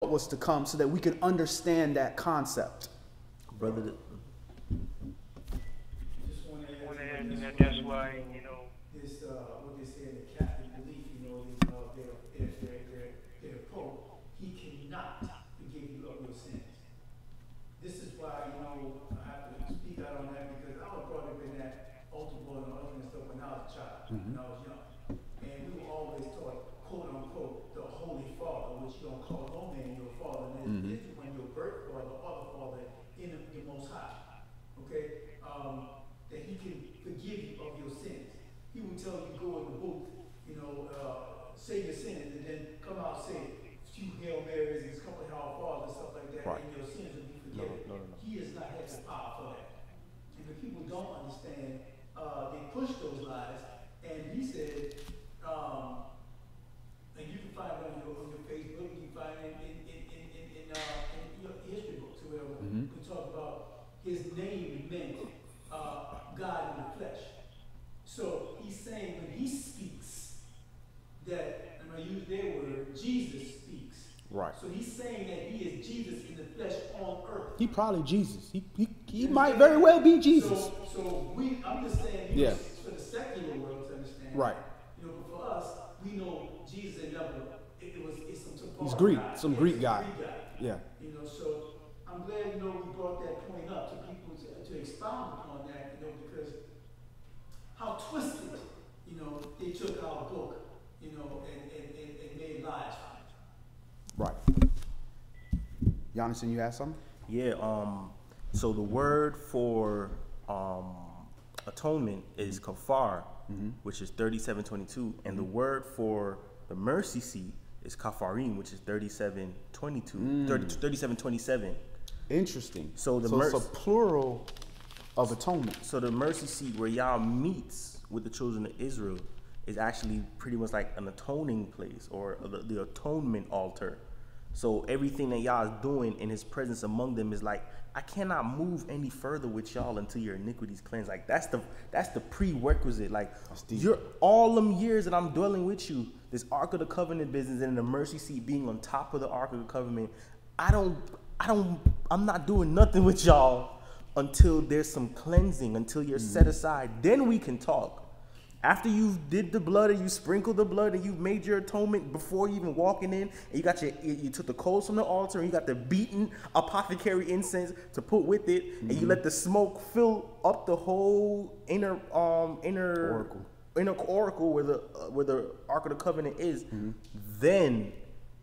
what was to come so that we could understand that concept. Brother, that's why, you know, this what they say in the Catholic belief, you know, their Pope, he cannot forgive you of your sins. This is why, you know, I have to speak out on that because I was brought up in that altar boy and all that stuff when I was a child, when I was young. And we were always taught, quote unquote, the Holy Father, which you don't call no man your father. And this is when your birth father or the father in the Most High. Okay? That he can forgive you of your sins. He will tell you go in the booth, you know, say your sins, and then come out and say a few Hail Marys and a couple of Our Fathers and stuff like that, and your sins will be forgiven. No. He has not had the power for that. And the people don't understand, they push those lies, and he said, and you can find it on your Facebook, you can find it in your history books or whatever. You can talk about his name meant God in the flesh. So he's saying when he speaks that, and I use their word, Jesus speaks. Right. So he's saying that he is Jesus in the flesh on earth. He probably Jesus. He might very well be Jesus. So I'm just saying, you know, for the secular world to understand. Right. You know, but for us, we know Jesus and never. It's some He's Greek, guy. some Greek guy. Yeah. You know, so I'm glad, you know, we brought that point up to people to expound upon that, you know, because how twisted, you know, they took our book, you know, and made lies from it. Right. Jonathan, you had something? yeah. So the word for atonement is kafar, which is 37:22, and the word for the mercy seat is kafarim, which is 37:22, 37:27. Interesting. So it's a plural of atonement. So the mercy seat where Yah meets with the children of Israel is actually pretty much like an atoning place or the atonement altar. So everything that Yah is doing in his presence among them is like, I cannot move any further with y'all until your iniquities cleanse. Like that's the prerequisite. Like you're all them years that I'm dwelling with you, this Ark of the Covenant business and the mercy seat being on top of the Ark of the Covenant. I'm not doing nothing with y'all until there's some cleansing, until you're set aside. Then we can talk. After you've did the blood and you sprinkled the blood and you've made your atonement before you even walking in, and you got you took the coals from the altar and you got the beaten apothecary incense to put with it, and you let the smoke fill up the whole inner oracle where the Ark of the Covenant is. Then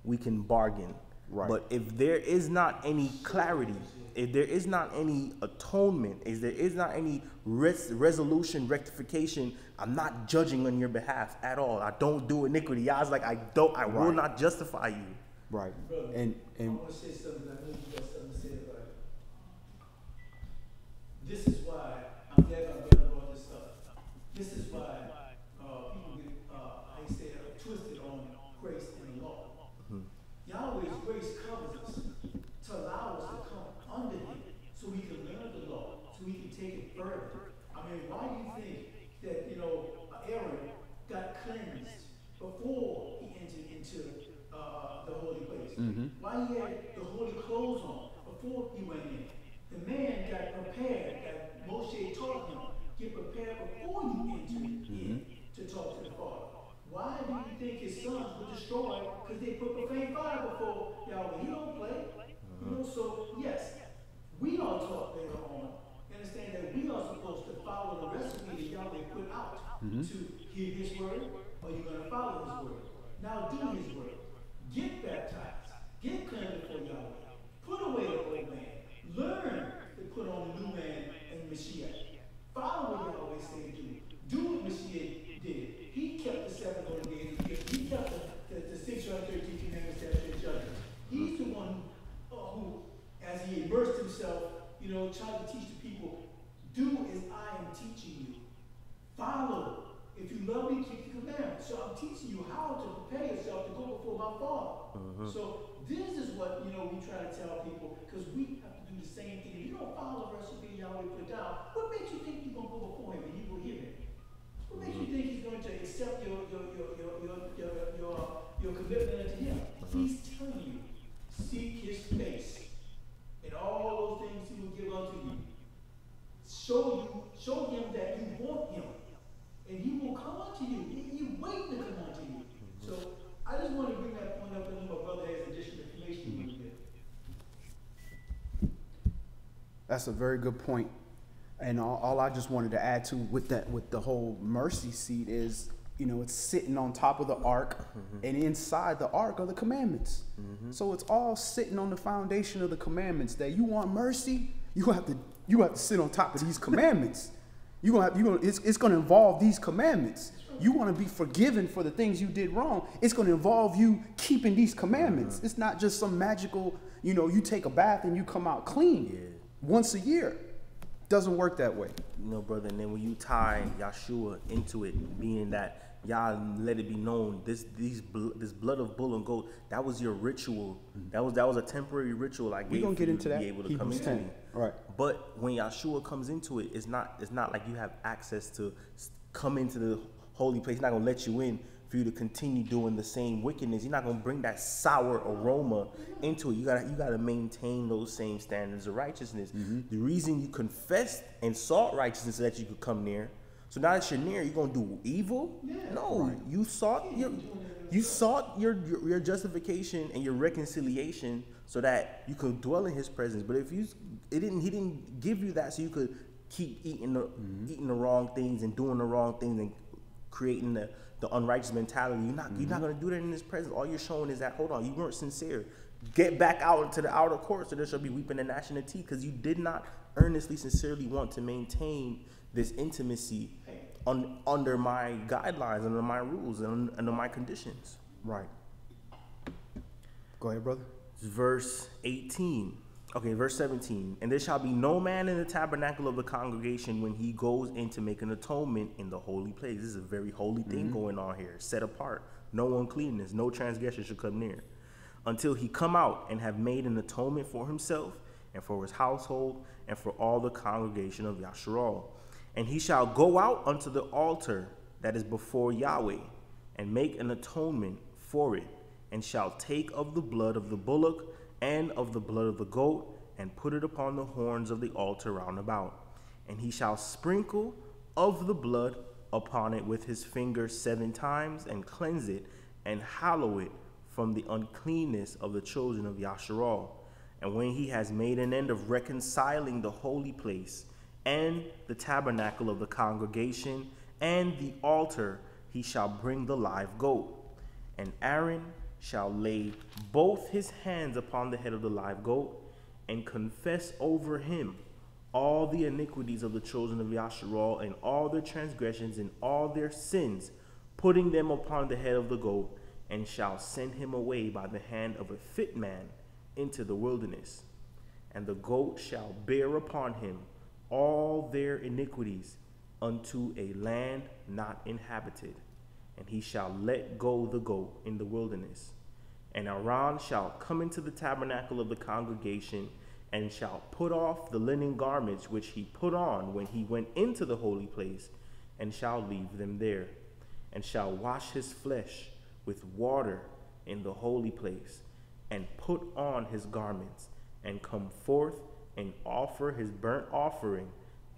we can bargain. Right. But if there is not any clarity, if there is not any atonement, if there is not any resolution, rectification, I'm not judging on your behalf at all. I don't do iniquity. I was like, I will not justify you. Right. Brother, And I want to say something. I know you got something to say about it. This is why I'm glad I brought this up. This is why people get, I say, twisted on grace and law. Yahweh's grace covers us to allow us to come under Him, so we can learn the law, so we can take it further. I mean, why do you think that, you know, Aaron got cleansed before he entered into the holy place? Why he had the holy clothes on before he went in? The man got prepared, that Moshe taught him, get prepared before you enter in to talk to the Father. Why do you think his sons were destroyed? Because they put profane fire before Yahweh. He don't play. You know, so yes, we are taught later on. Understand that we are supposed to follow the recipe that Yahweh put out to hear His word, or you're going to follow His word. Now do His word. Get baptized. Get cleansed before Yahweh. Put away the old man. Learn to put on the new man and Mashiach. Follow what Yahweh said do. Do what Mashiach did. He kept the 7 holy days of the year. He kept the 613 commandments, statutes, and judgments. He's the one who, as he immersed himself, you know, tried to teach the people, do as I am teaching you. Follow. If you love me, keep the commandments. So I'm teaching you how to prepare yourself to go before my Father. So this is what, you know, we try to tell people, because we have to do the same thing. If you don't follow the recipe Yahweh put down, what makes you think you're going to go before Him and you will hear Him? What makes you think He's going to accept your commitment to Him? He's telling you, seek That's a very good point. And all I just wanted to add to with the whole mercy seat is, it's sitting on top of the ark, and inside the ark are the commandments. So it's all sitting on the foundation of the commandments. That you want mercy, you have to sit on top of these commandments. It's going to involve these commandments. You want to be forgiven for the things you did wrong. It's going to involve you keeping these commandments. It's not just some magical, you take a bath and you come out clean once a year. Doesn't work that way. Brother, and then when you tie Yahshua into it, being that y'all let it be known, this blood of bull and goat, that was your ritual. That was a temporary ritual I gave you to be able to come into me. Right. But when Yahshua comes into it, it's not like you have access to come into the holy place. He's not gonna let you in for you to continue doing the same wickedness. You're not gonna bring that sour aroma into it. You gotta maintain those same standards of righteousness. The reason you confessed and sought righteousness so that you could come near. So now that you're near, you're gonna do evil? No, you sought your justification and your reconciliation so that you could dwell in His presence. But if He didn't give you that so you could keep eating the wrong things and doing the wrong things and creating the unrighteous mentality. You're not going to do that in His presence. All you're showing is that, hold on, you weren't sincere. Get back out into the outer court, so there shall be weeping and gnashing of teeth, because you did not earnestly, sincerely want to maintain this intimacy under my guidelines, under my rules, and under my conditions. Right. Go ahead, brother. Verse 18. Okay, verse 17. And there shall be no man in the tabernacle of the congregation when he goes in to make an atonement in the holy place. This is a very holy thing going on here. Set apart. No uncleanness. No transgression should come near. Until he come out and have made an atonement for himself and for his household and for all the congregation of Yasharal. And he shall go out unto the altar that is before Yahweh and make an atonement for it, and shall take of the blood of the bullock and of the blood of the goat, and put it upon the horns of the altar round about. And he shall sprinkle of the blood upon it with his finger 7 times, and cleanse it, and hallow it from the uncleanness of the children of Yasharal. And when he has made an end of reconciling the holy place, and the tabernacle of the congregation, and the altar, he shall bring the live goat. And Aaron shall lay both his hands upon the head of the live goat, and confess over him all the iniquities of the children of Yasharal, and all their transgressions and all their sins, putting them upon the head of the goat, and shall send him away by the hand of a fit man into the wilderness. And the goat shall bear upon him all their iniquities unto a land not inhabited. And he shall let go the goat in the wilderness. And Aaron shall come into the tabernacle of the congregation, and shall put off the linen garments which he put on when he went into the holy place, and shall leave them there, and shall wash his flesh with water in the holy place, and put on his garments, and come forth and offer his burnt offering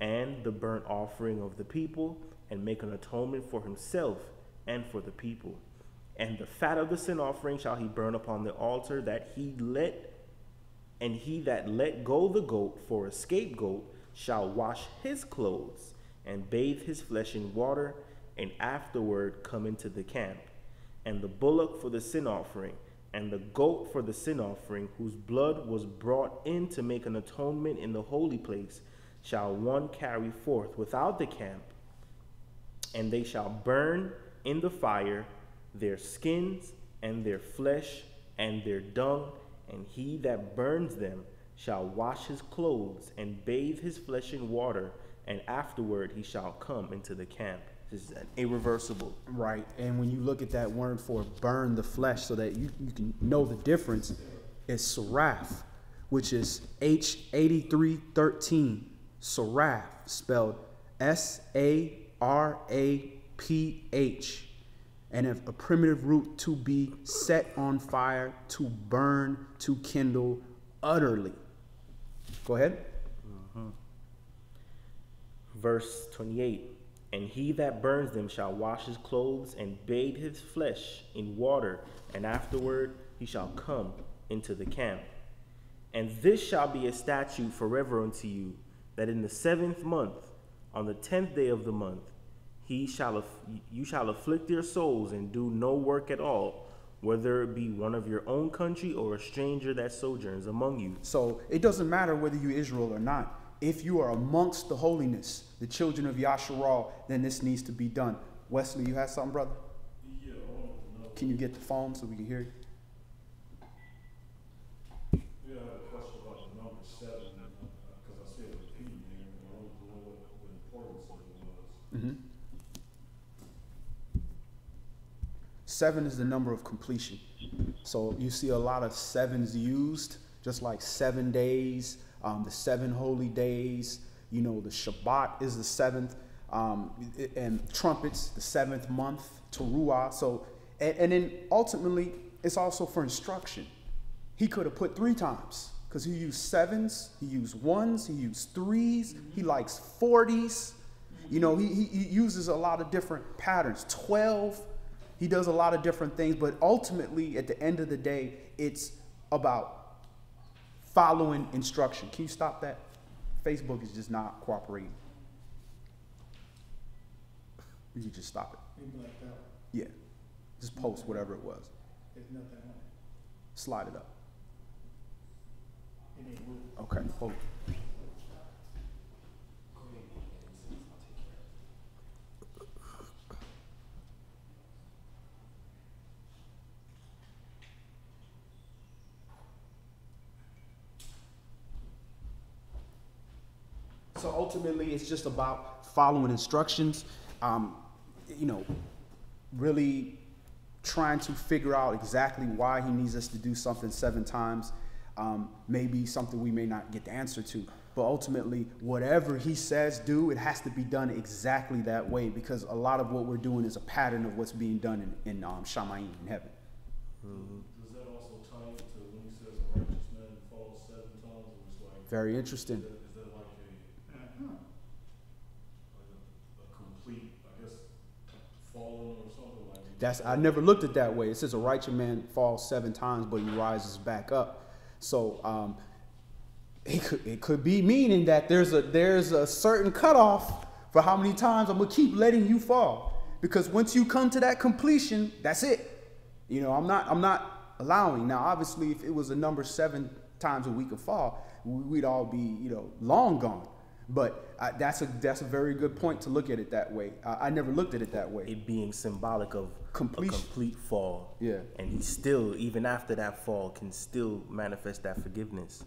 and the burnt offering of the people, and make an atonement for himself and for the people. And the fat of the sin offering shall he burn upon the altar, he that let go the goat for a scapegoat shall wash his clothes and bathe his flesh in water, and afterward come into the camp. And the bullock for the sin offering, and the goat for the sin offering, whose blood was brought in to make an atonement in the holy place, shall one carry forth without the camp, and they shall burn in the fire their skins and their flesh and their dung, and he that burns them shall wash his clothes and bathe his flesh in water, and afterward he shall come into the camp. This is irreversible. Right. And when you look at that word for burn the flesh, so that you can know the difference, it's saraf, which is H8313. Saraf, spelled S-A-R-A-P-H. And a primitive root, to be set on fire, to burn, to kindle utterly. Go ahead. Verse 28. And he that burns them shall wash his clothes and bathe his flesh in water, and afterward he shall come into the camp. And this shall be a statute forever unto you, that in the 7th month, on the 10th day of the month, you shall afflict your souls and do no work at all, whether it be one of your own country or a stranger that sojourns among you. So it doesn't matter whether you Israel or not. If you are amongst the holiness, the children of Yasharal, then this needs to be done. Wesley, you had something, brother? Yeah, I wanted to know. Can you get the phone so we can hear you? Yeah, I have a question about the number 7, because I see it repeating here, and I wanted to know what the importance of it was. Mm-hmm. 7 is the number of completion. So you see a lot of 7s used, just like 7 days, the 7 holy days. You know, the Shabbat is the 7th, and trumpets, the 7th month, Teruah. So, and then ultimately, it's also for instruction. He could have put 3 times, because he used 7s, he used 1s, he used 3s, he likes 40s. You know, he uses a lot of different patterns. 12. He does a lot of different things, but ultimately, at the end of the day, it's about following instruction. Can you stop that? Facebook is just not cooperating. You can just stop it. Maybe like that. Yeah. Just post whatever it was. There's nothing on it. Slide it up. It ain't moving. Okay, hold it. So ultimately, it's just about following instructions, you know, really trying to figure out exactly why he needs us to do something 7 times, maybe something we may not get the answer to. But ultimately, whatever he says do, it has to be done exactly that way, because a lot of what we're doing is a pattern of what's being done in Shamayim, in heaven. Mm-hmm. Does that also tie into when he says a righteous man falls 7 times? Or it's like, Very interesting. Is that like a complete, I guess, falling or something like that? I never looked at it that way. It says a righteous man falls 7 times, but he rises back up. So it could be meaning that there's a certain cutoff for how many times I'm gonna keep letting you fall, because once you come to that completion, that's it. You know, I'm not allowing. Now, obviously, if it was a number 7 times a week of fall, we'd all be, you know, long gone. But that's a very good point to look at it that way. I never looked at it that way. It being symbolic of Completion. a complete fall. Yeah. And he still, even after that fall, can still manifest that forgiveness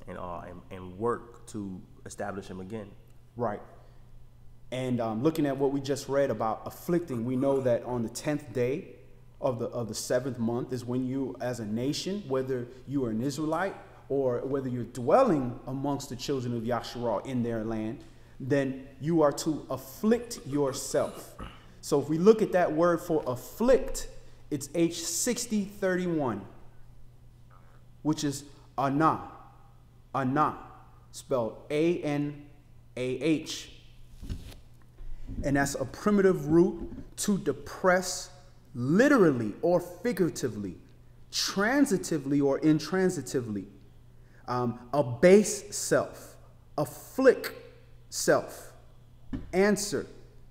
and work to establish him again. Right. And looking at what we just read about afflicting, we know that on the 10th day of the 7th month is when you, as a nation, whether you are an Israelite or whether you're dwelling amongst the children of Yasharal in their land, then you are to afflict yourself. So if we look at that word for afflict, it's H6031, which is anah, spelled A-N-A-H. And that's a primitive root to depress literally or figuratively, transitively or intransitively, abase self, afflict self, answer,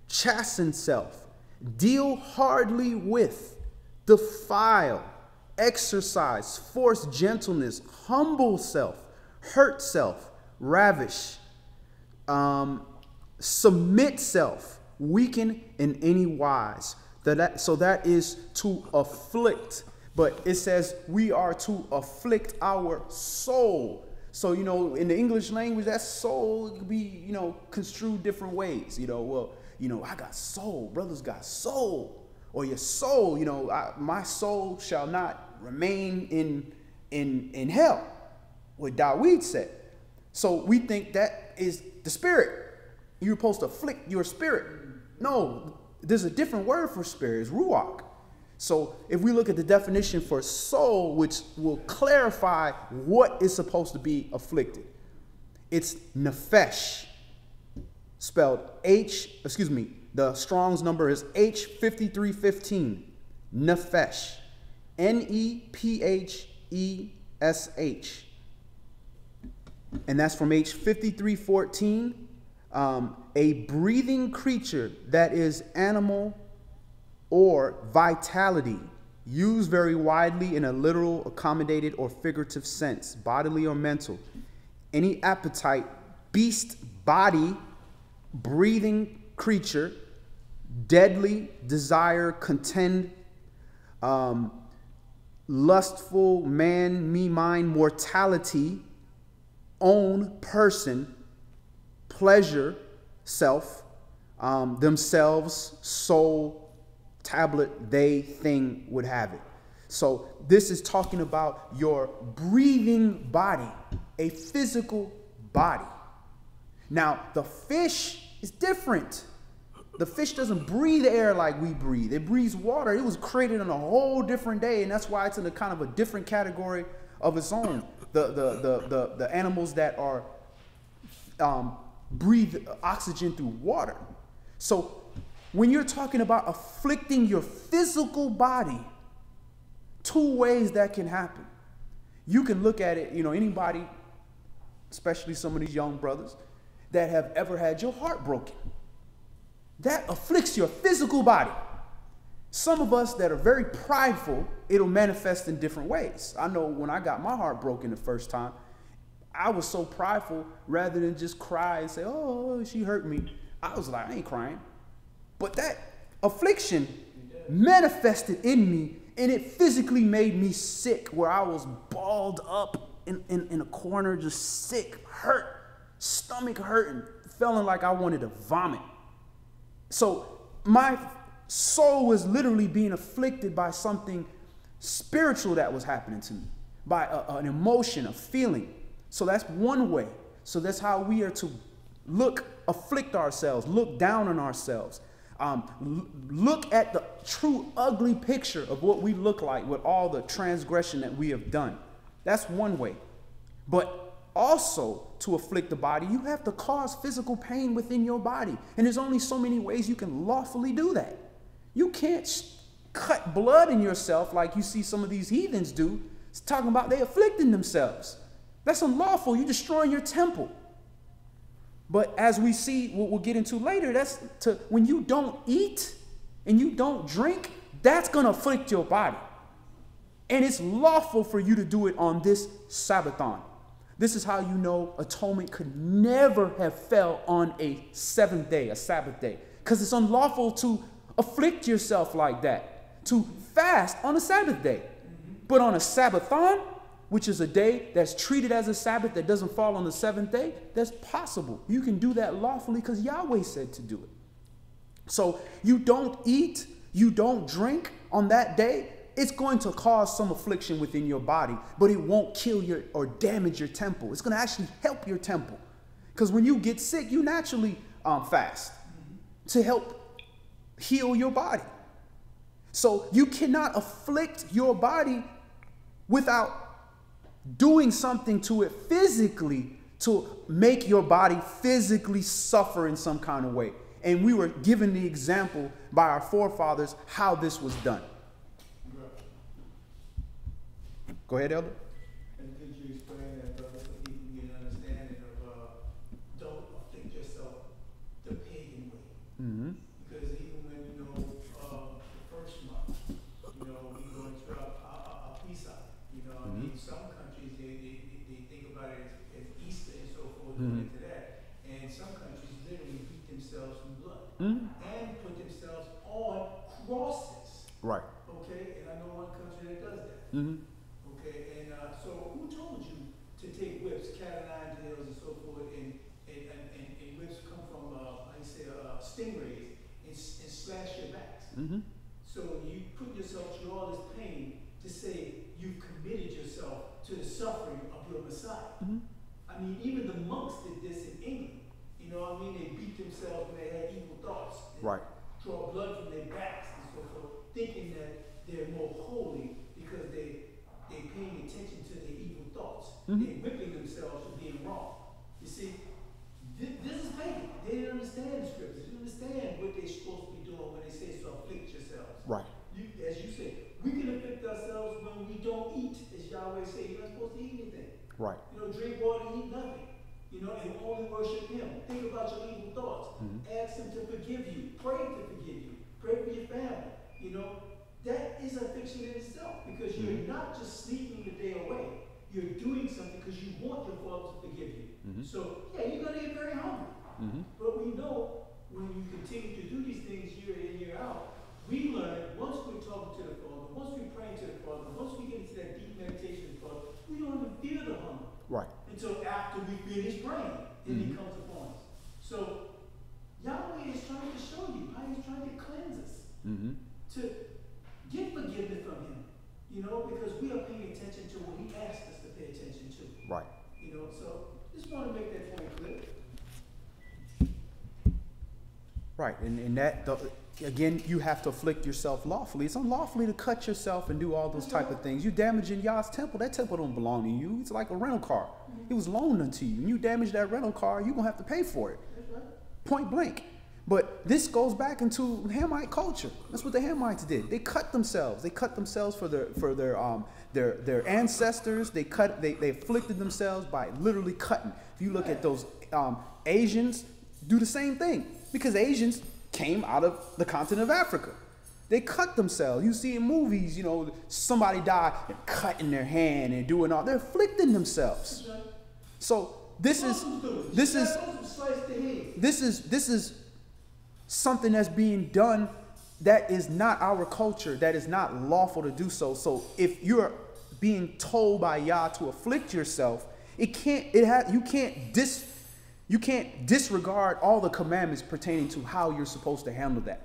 chasten self, deal hardly with, defile, exercise, force gentleness, humble self, hurt self, ravish, submit self, weaken in any wise. So that is to afflict. But it says we are to afflict our soul. So, you know, in the English language, that soul could be, you know, construed different ways. You know, well, you know, I got soul. Brothers got soul. Or your soul, you know, my soul shall not remain in hell. What Dawid said. So we think that is the spirit. You're supposed to afflict your spirit. No, there's a different word for spirit. It's ruach. So if we look at the definition for soul, which will clarify what is supposed to be afflicted, it's nefesh, spelled the Strong's number is H5315, nefesh, N-E-P-H-E-S-H. And that's from H5314. A breathing creature that is animal or vitality, used very widely in a literal, accommodated, or figurative sense, bodily or mental. Any appetite, beast, body, breathing creature, deadly, desire, contend, lustful, man, me, mine, mortality, own, person, pleasure, self, themselves, soul, tablet, they, thing, would have it. So this is talking about your breathing body, a physical body. Now, the fish is different. The fish doesn't breathe air like we breathe. It breathes water. It was created on a whole different day, and that's why it's in a kind of a different category of its own. The animals that are breathe oxygen through water. So when you're talking about afflicting your physical body, two ways that can happen. You can look at it, anybody, especially some of these young brothers that have ever had your heart broken. That afflicts your physical body. Some of us that are very prideful, it'll manifest in different ways. I know when I got my heart broken the first time, I was so prideful, rather than just cry and say, oh, she hurt me, I was like, I ain't crying. But that affliction manifested in me, and it physically made me sick, where I was balled up in a corner, just sick, hurt, stomach hurting, feeling like I wanted to vomit. So my soul was literally being afflicted by something spiritual that was happening to me, by an emotion, a feeling. So that's one way. So that's how we are to afflict ourselves, look down on ourselves. Look at the true ugly picture of what we look like with all the transgression that we have done. That's one way. But also, to afflict the body, you have to cause physical pain within your body. And there's only so many ways you can lawfully do that. You can't cut blood in yourself like you see some of these heathens do. It's talking about they afflicting themselves. That's unlawful. You're destroying your temple. But as we see, what we'll get into later, when you don't eat and you don't drink, that's going to afflict your body. And it's lawful for you to do it on this Sabbathon. This is how you know atonement could never have fell on a seventh day, a Sabbath day. Because it's unlawful to afflict yourself like that, to fast on a Sabbath day. But on a Sabbathon, which is a day that's treated as a Sabbath that doesn't fall on the seventh day, that's possible. You can do that lawfully because Yahweh said to do it. So you don't eat, you don't drink on that day. It's going to cause some affliction within your body, but it won't kill or damage your temple. It's going to actually help your temple. Because when you get sick, you naturally fast to help heal your body. So you cannot afflict your body without doing something to it physically to make your body physically suffer in some kind of way. And we were given the example by our forefathers how this was done. Go ahead, Elder. And could you explain that, brother, so people get an understanding of don't afflict yourself the pagan way? Mm-hmm. Because even when, the first month, we go into a Pesach, I mean, some countries, they think about it as Easter and so forth, going into that. And some countries literally beat themselves in blood and put themselves on crosses. Right. Okay, and I know one country that does that. Mm-hmm. Okay, and so who told you to take whips, cat o' nine tails, and so forth, and whips come from, stingrays, and slash your backs? Mm-hmm. So you put yourself through all this pain to say you've committed yourself to the suffering of your Messiah. Mm-hmm. I mean, even the monks did this in England. You know what I mean? They beat themselves when they had evil thoughts. Right. Draw blood from their backs and so forth, thinking that they're more holy because they're paying attention to their evil thoughts. They're whipping themselves for being wrong. You see, this is pagan. They didn't understand the scriptures. They didn't understand what they're supposed to be doing when they say so afflict yourselves. Right. As you say, we can afflict ourselves when we don't eat. As Yahweh said, you're not supposed to eat anything. Right. Drink water, eat nothing. You know, and only worship him. Think about your evil thoughts. Ask him to forgive you. Pray to forgive you. Pray for your family. You know, that is affliction in itself, because you're not just sneaking the day away. You're doing something because you want your Father to forgive you. So, yeah, you're going to get very hungry. But we know when you continue to do these things year in, year out, we learn once we're talking to the Father, once we're praying to the Father, once we get into that deep meditation with the Father, we don't even feel the hunger. Right. Until after we finish praying, then it comes upon us. So, Yahweh is trying to show you how he's trying to cleanse us. To get forgiveness from him. You know, because we are paying attention to what he asked us to pay attention to. Right. You know, so just want to make that point clear. Right, and that, again, you have to afflict yourself lawfully. It's unlawfully to cut yourself and do all those type of things. You damaging Yah's temple. That temple don't belong to you. It's like a rental car. It was loaned unto you. And you damage that rental car, you're going to have to pay for it. Point blank. But this goes back into Hamite culture. That's what the Hamites did. They cut themselves. They cut themselves for their ancestors. They afflicted themselves by literally cutting. If you look at those Asians, do the same thing, because Asians came out of the continent of Africa. They cut themselves. You see in movies, you know, somebody die and cutting their hand and doing all. They're afflicting themselves. So this is something that's being done that is not our culture, that is not lawful to do so. So if you're being told by Yah to afflict yourself, you can't disregard all the commandments pertaining to how you're supposed to handle that.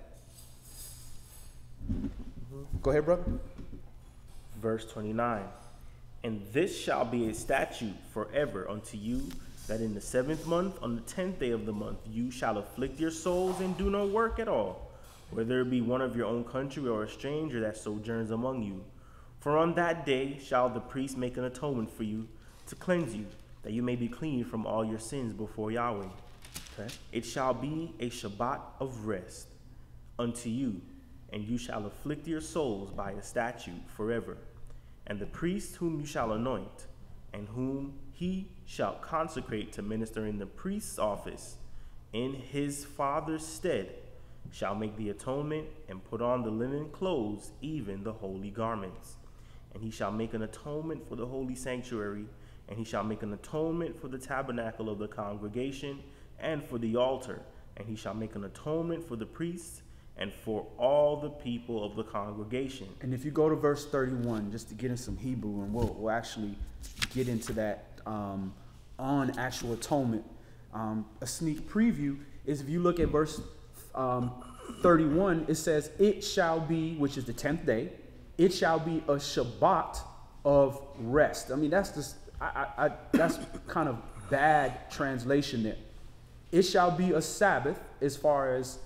Go ahead, brother. Verse 29. And this shall be a statute forever unto you, that in the 7th month, on the 10th day of the month, you shall afflict your souls and do no work at all, whether it be one of your own country or a stranger that sojourns among you. For on that day shall the priest make an atonement for you to cleanse you, that you may be clean from all your sins before Yahweh. Okay. It shall be a Shabbat of rest unto you, and you shall afflict your souls by a statute forever. And the priest whom you shall anoint, and whom he shall consecrate to minister in the priest's office in his father's stead, shall make the atonement and put on the linen clothes, even the holy garments. And he shall make an atonement for the holy sanctuary, and he shall make an atonement for the tabernacle of the congregation and for the altar, and he shall make an atonement for the priests and for all the people of the congregation. And if you go to verse 31, just to get in some Hebrew, and we'll actually get into that on actual atonement. A sneak preview is, if you look at verse 31, it says, it shall be, which is the 10th day, it shall be a Shabbat of rest. I mean, that's just, that's kind of bad translation there. It shall be a Sabbath, as far as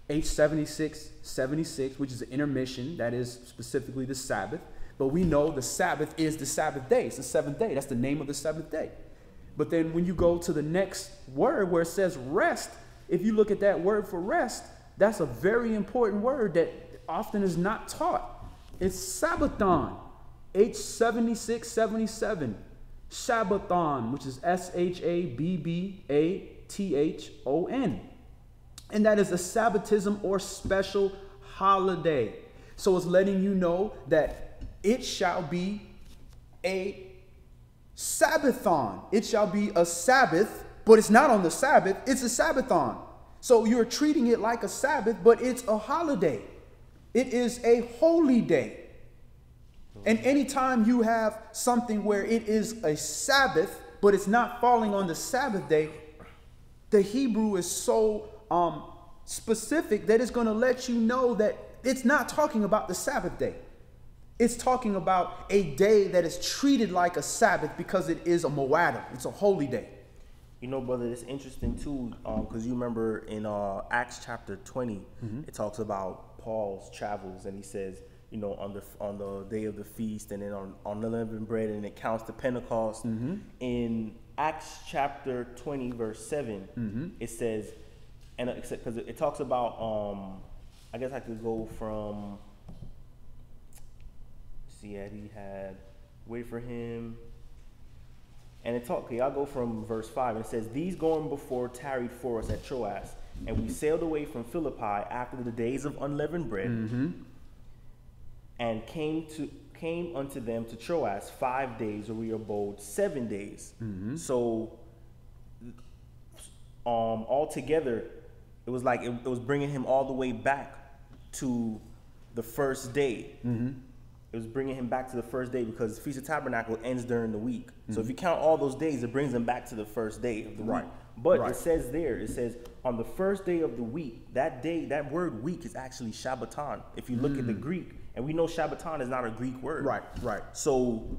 H76, which is an intermission, that is specifically the Sabbath. But we know the Sabbath is the Sabbath day. It's the 7th day. That's the name of the 7th day. But then when you go to the next word where it says rest, if you look at that word for rest, that's a very important word that often is not taught. It's Sabbathon, H7677. Shabbathon, which is Shabbathon. And that is a Sabbatism or special holiday. So it's letting you know that it shall be a Sabbathon. It shall be a Sabbath, but it's not on the Sabbath. It's a Sabbathon. So you're treating it like a Sabbath, but it's a holiday. It is a holy day. And anytime you have something where it is a Sabbath, but it's not falling on the Sabbath day, the Hebrew is so specific that it's going to let you know that it's not talking about the Sabbath day. It's talking about a day that is treated like a Sabbath because it is a Moadim. It's a holy day. You know, brother, it's interesting too, because you remember in Acts chapter 20, it talks about Paul's travels, and he says, you know, on the day of the feast, and then on unleavened bread, and it counts to Pentecost. In Acts chapter 20, verse 7, it says, and because it talks about, I guess I could go from, he had wait for him. And it talk. Okay, I'll go from verse 5. And it says, "These going before tarried for us at Troas, and we sailed away from Philippi after the days of unleavened bread, and came unto them to Troas 5 days, where we abode 7 days." So, altogether, it was like it was bringing him all the way back to the first day. It was bringing him back to the first day because Feast of Tabernacle ends during the week. So if you count all those days, it brings him back to the first day of the week. But it says there, it says on the first day of the week, that day, that word week is actually Shabbaton. If you look at the Greek, and we know Shabbaton is not a Greek word. Right. So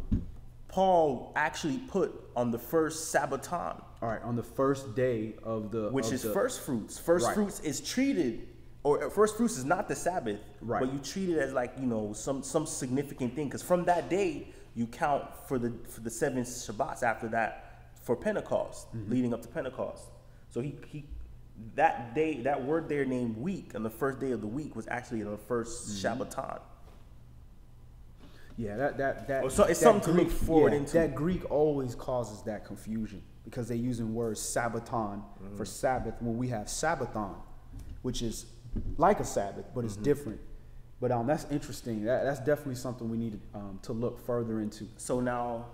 Paul actually put on the first Shabbaton. All right, on the first day of the... Which is first fruits. First fruits is treated... Or first fruits is not the Sabbath, but you treat it as like, you know, some significant thing. Because from that day, you count for the 7 Shabbats after that for Pentecost, leading up to Pentecost. So that day, that word there named week, on the first day of the week was actually on the first Shabbaton. Yeah, So it's something to look forward into. That Greek always causes that confusion because they're using words Sabbaton for Sabbath when we have Sabbathon, which is like a Sabbath, but it's different. But that's interesting. That's definitely something we need to look further into. So now,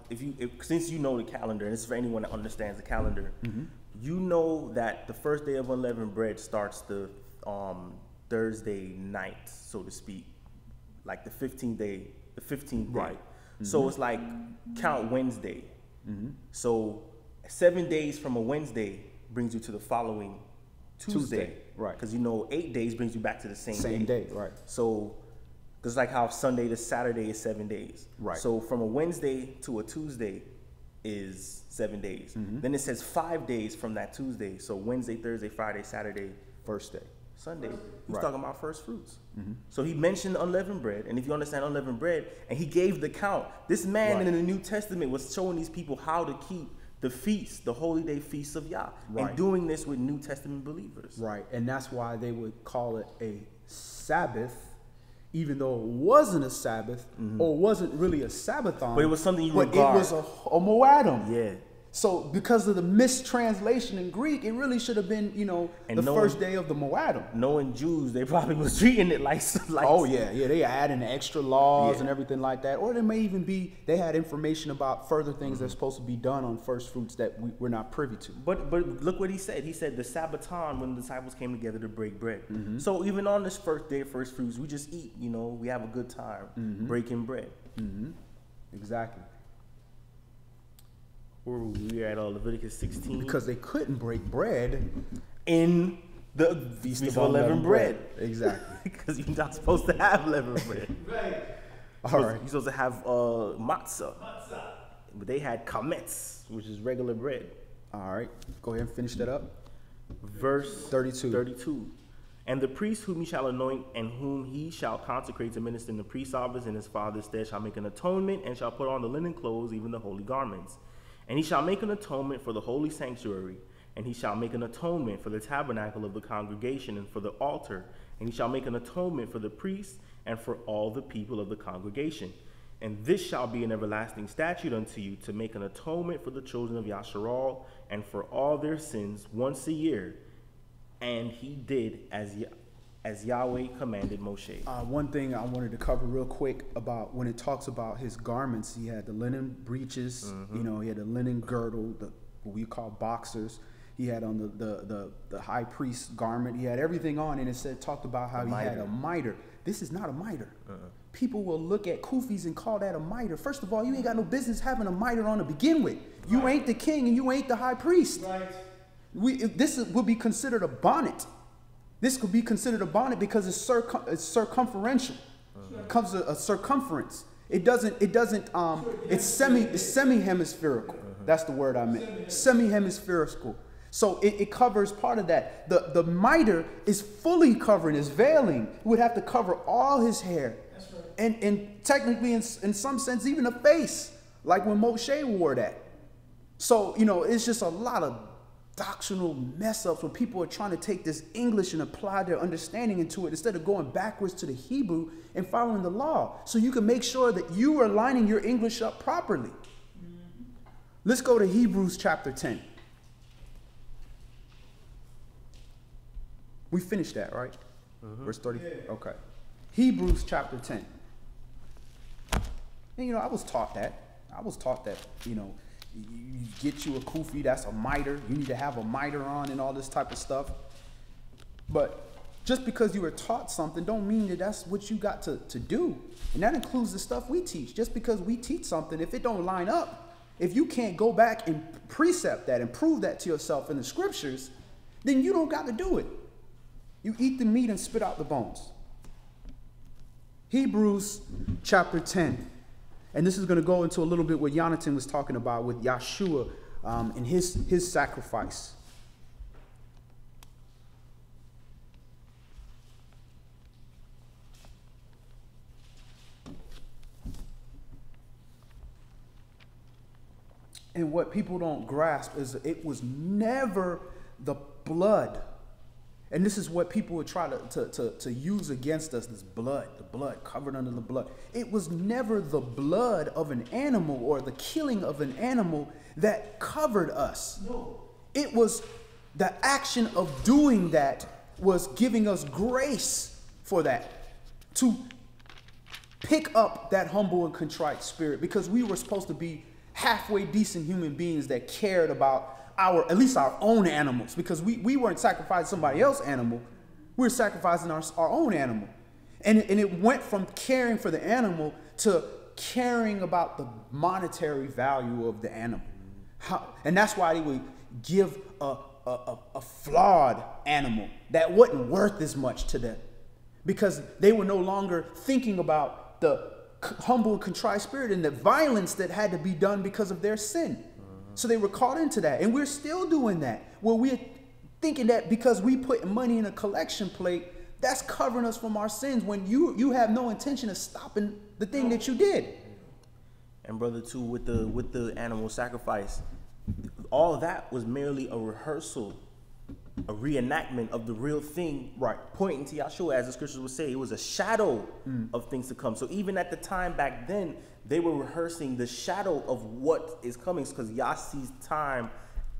since you know the calendar, and this is for anyone that understands the calendar, you know that the first day of unleavened bread starts the Thursday night, so to speak, like the 15th day. Right. So it's like count Wednesday. So 7 days from a Wednesday brings you to the following Tuesday. Right. Because you know 8 days brings you back to the same day. Right. So it's like how Sunday to Saturday is 7 days. Right. So from a Wednesday to a Tuesday is 7 days. Then it says 5 days from that Tuesday. So Wednesday, Thursday, Friday, Saturday, First day. Sunday. He's talking about first fruits. So he mentioned unleavened bread. And if you understand unleavened bread, and he gave the count. This man in the New Testament was showing these people how to keep the feast, the holy day feasts of Yah, and doing this with New Testament believers. Right, and that's why they would call it a Sabbath, even though it wasn't a Sabbath or wasn't really a Sabbathon. But it was something you regard. But it was a Moedim. Yeah. So because of the mistranslation in Greek, it really should have been, the first day of the Moedim. Knowing Jews, they probably was treating it like oh yeah, they adding extra laws and everything like that. Or there may even be, they had information about further things that's supposed to be done on first fruits that we're not privy to. But look what he said. He said the Sabbaton when the disciples came together to break bread. So even on this first day of first fruits, we just eat, we have a good time breaking bread. Exactly. We're at Leviticus 16. Because they couldn't break bread in the Feast of Unleavened Bread. Exactly. Because you're not supposed to have leavened bread. All right. You're supposed to have matzah. But they had kametz, which is regular bread. All right. Go ahead and finish that up. Verse 32. And the priest whom he shall anoint and whom he shall consecrate to minister in the priest's office in his father's stead shall make an atonement and shall put on the linen clothes, even the holy garments. And he shall make an atonement for the holy sanctuary, and he shall make an atonement for the tabernacle of the congregation and for the altar, and he shall make an atonement for the priests and for all the people of the congregation. And this shall be an everlasting statute unto you, to make an atonement for the children of Yasharal and for all their sins once a year. And he did as Yahweh commanded Moshe. One thing I wanted to cover real quick about when it talks about his garments, he had the linen breeches, he had the linen girdle, what we call boxers. He had on the high priest's garment. He had everything on, and it talked about how he had a mitre. This is not a mitre. People will look at kufis and call that a mitre. First of all, you ain't got no business having a mitre on to begin with. You ain't the king and you ain't the high priest. This would be considered a bonnet. This could be considered a bonnet because it's circumferential. It comes a circumference. It's semi-hemispherical. That's the word I meant. Semi-hemispherical. So it covers part of that. The mitre is fully covering, is veiling. It would have to cover all his hair. That's right. And technically, in some sense, even the face, like when Moshe wore that. So, it's just a lot of doctrinal mess ups when people are trying to take this English and apply their understanding into it instead of going backwards to the Hebrew and following the law. So you can make sure that you are lining your English up properly. Let's go to Hebrews chapter 10. We finished that, right? Verse 30. Yeah. Okay. Hebrews chapter 10. And, you know, I was taught that, you know, you get you a kufi, that's a miter. You need to have a miter on and all this type of stuff. But just because you were taught something don't mean that that's what you got to do. And that includes the stuff we teach. Just because we teach something, if it don't line up, if you can't go back and precept that and prove that to yourself in the scriptures, then you don't got to do it. You eat the meat and spit out the bones. Hebrews chapter 10. And this is going to go into a little bit what Jonathan was talking about with Yahshua and his sacrifice. And what people don't grasp is it was never the blood. And this is what people would try to use against us, this blood, the blood covered under the blood. It was never the blood of an animal or the killing of an animal that covered us. No. It was the action of doing that was giving us grace for that. To pick up that humble and contrite spirit, because we were supposed to be halfway decent human beings that cared about at least our own animals, because we weren't sacrificing somebody else's animal. We were sacrificing our own animal. And it went from caring for the animal to caring about the monetary value of the animal. And that's why they would give a flawed animal that wasn't worth as much to them, because they were no longer thinking about the humble and contrite spirit and the violence that had to be done because of their sin. So they were caught into that. And we're still doing that, where we're thinking that because we put money in a collection plate, that's covering us from our sins, when you have no intention of stopping the thing that you did. And brother, too, with the animal sacrifice, all of that was merely a rehearsal, a reenactment of the real thing, right? Pointing to Yahshua, as the scriptures would say. It was a shadow of things to come. So even at the time back then, they were rehearsing the shadow of what is coming, because Yah sees time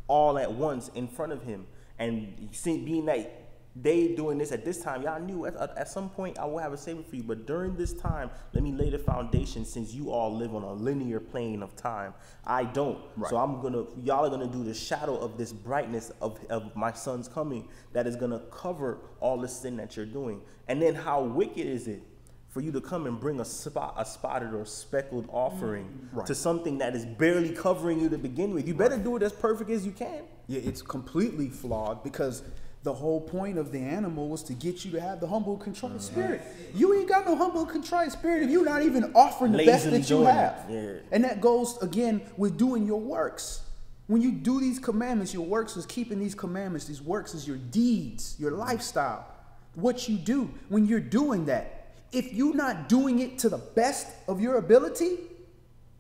all at once in front of him. And being that they doing this at this time, y'all knew at some point I will have a savior for you. But during this time, let me lay the foundation, since you all live on a linear plane of time. I don't. Right. So y'all are gonna do the shadow of this brightness of my son's coming that is gonna cover all the sin that you're doing. And then how wicked is it for you to come and bring a spotted or speckled offering to something that is barely covering you to begin with? You better do it as perfect as you can. Yeah, it's completely flawed, because the whole point of the animal was to get you to have the humble, contrite spirit. You ain't got no humble, contrite spirit if you're not even offering the best that you have. Yeah. And that goes, again, with doing your works. When you do these commandments, your works is keeping these commandments. These works is your deeds, your lifestyle, what you do. When you're doing that, if you're not doing it to the best of your ability,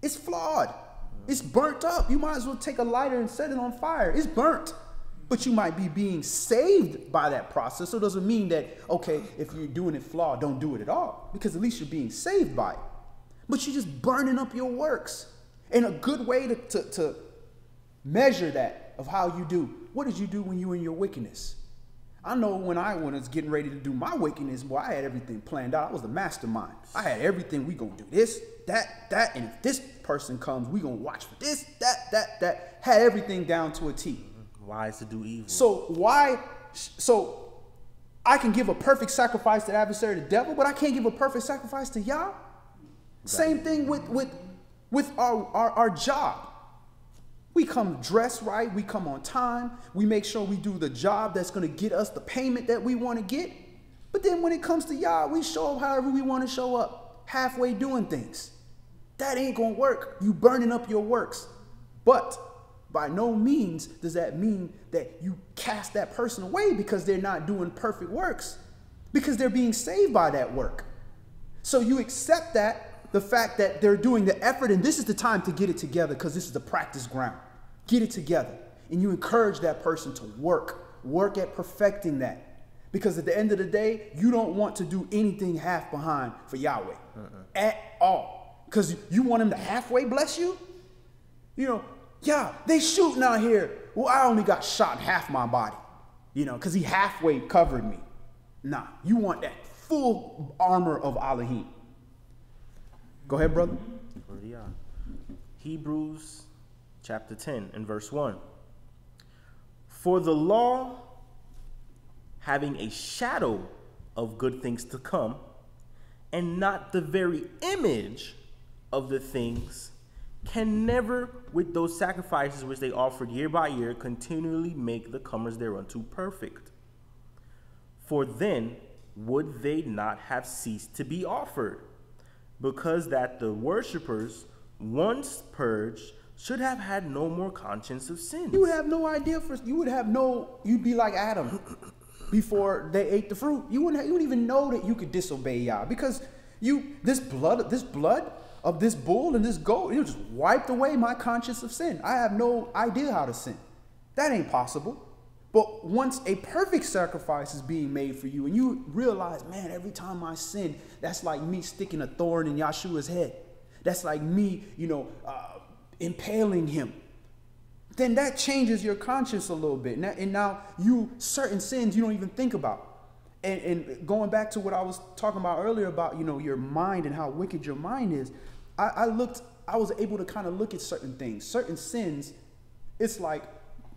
it's flawed. It's burnt up. You might as well take a lighter and set it on fire. It's burnt. But you might be being saved by that process. So it doesn't mean that, okay, if you're doing it flawed, don't do it at all, because at least you're being saved by it. But you're just burning up your works. And a good way to measure that of how you do, what did you do when you were in your wickedness? I know when I was getting ready to do my wickedness, boy, I had everything planned out. I was the mastermind. I had everything. We gonna do this, that, and if this person comes, we gonna watch for this, that. Had everything down to a T. Wise to do evil. So I can give a perfect sacrifice to the adversary, the devil, but I can't give a perfect sacrifice to Yah. Same thing with our job. We come dressed right, we come on time, we make sure we do the job that's going to get us the payment that we want to get. But then when it comes to Yah, we show up however we want to show up, halfway doing things. That ain't going to work. You burning up your works. But by no means does that mean that you cast that person away because they're not doing perfect works, because they're being saved by that work. So you accept that, the fact that they're doing the effort, and this is the time to get it together, because this is the practice ground. Get it together. And you encourage that person to work at perfecting that. Because at the end of the day, you don't want to do anything half behind for Yahweh at all. Because you want him to halfway bless you? You know, Yeah, they shooting out here. Well, I only got shot in half my body, because he halfway covered me. Nah, you want that full armor of Elohim. Go ahead, brother. Hebrews chapter 10 and verse 1. For the law, having a shadow of good things to come, and not the very image of the things, can never, with those sacrifices which they offered year by year, continually make the comers thereunto perfect. For then would they not have ceased to be offered, because that the worshippers, once purged, should have had no more conscience of sins. You would have no idea. You'd be like Adam before they ate the fruit. You wouldn't even know that you could disobey Yah, because this blood of this bull and this goat, you just wiped away my conscience of sin. I have no idea how to sin. That ain't possible. But once a perfect sacrifice is being made for you, and you realize, man, every time I sin, that's like me sticking a thorn in Yahshua's head. That's like me, impaling him. Then that changes your conscience a little bit. And now certain sins you don't even think about. And going back to what I was talking about earlier about, your mind and how wicked your mind is, I was able to kind of look at certain things. Certain sins, it's like,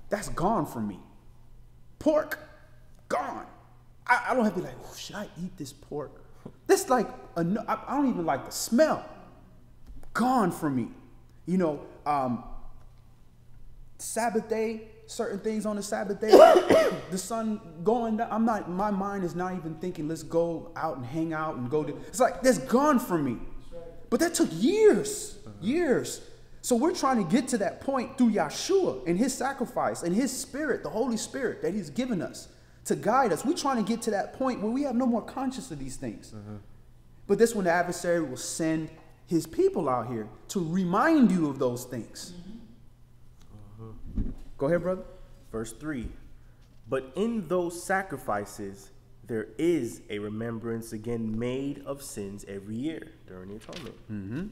that's gone from me. Pork, gone. I don't have to be like, oh, should I eat this pork? That's like, I don't even like the smell. Gone from me. Sabbath day, certain things on the Sabbath day, the sun going down, my mind is not even thinking, let's go out and hang out and go to, it's like, that's gone from me. But that took years. So we're trying to get to that point through Yahshua and his sacrifice and his spirit, the Holy Spirit that he's given us to guide us. We're trying to get to that point where we have no more conscience of these things. But this when the adversary will send his people out here to remind you of those things. Go ahead, brother. Verse 3. But in those sacrifices, there is a remembrance again made of sins every year during the atonement.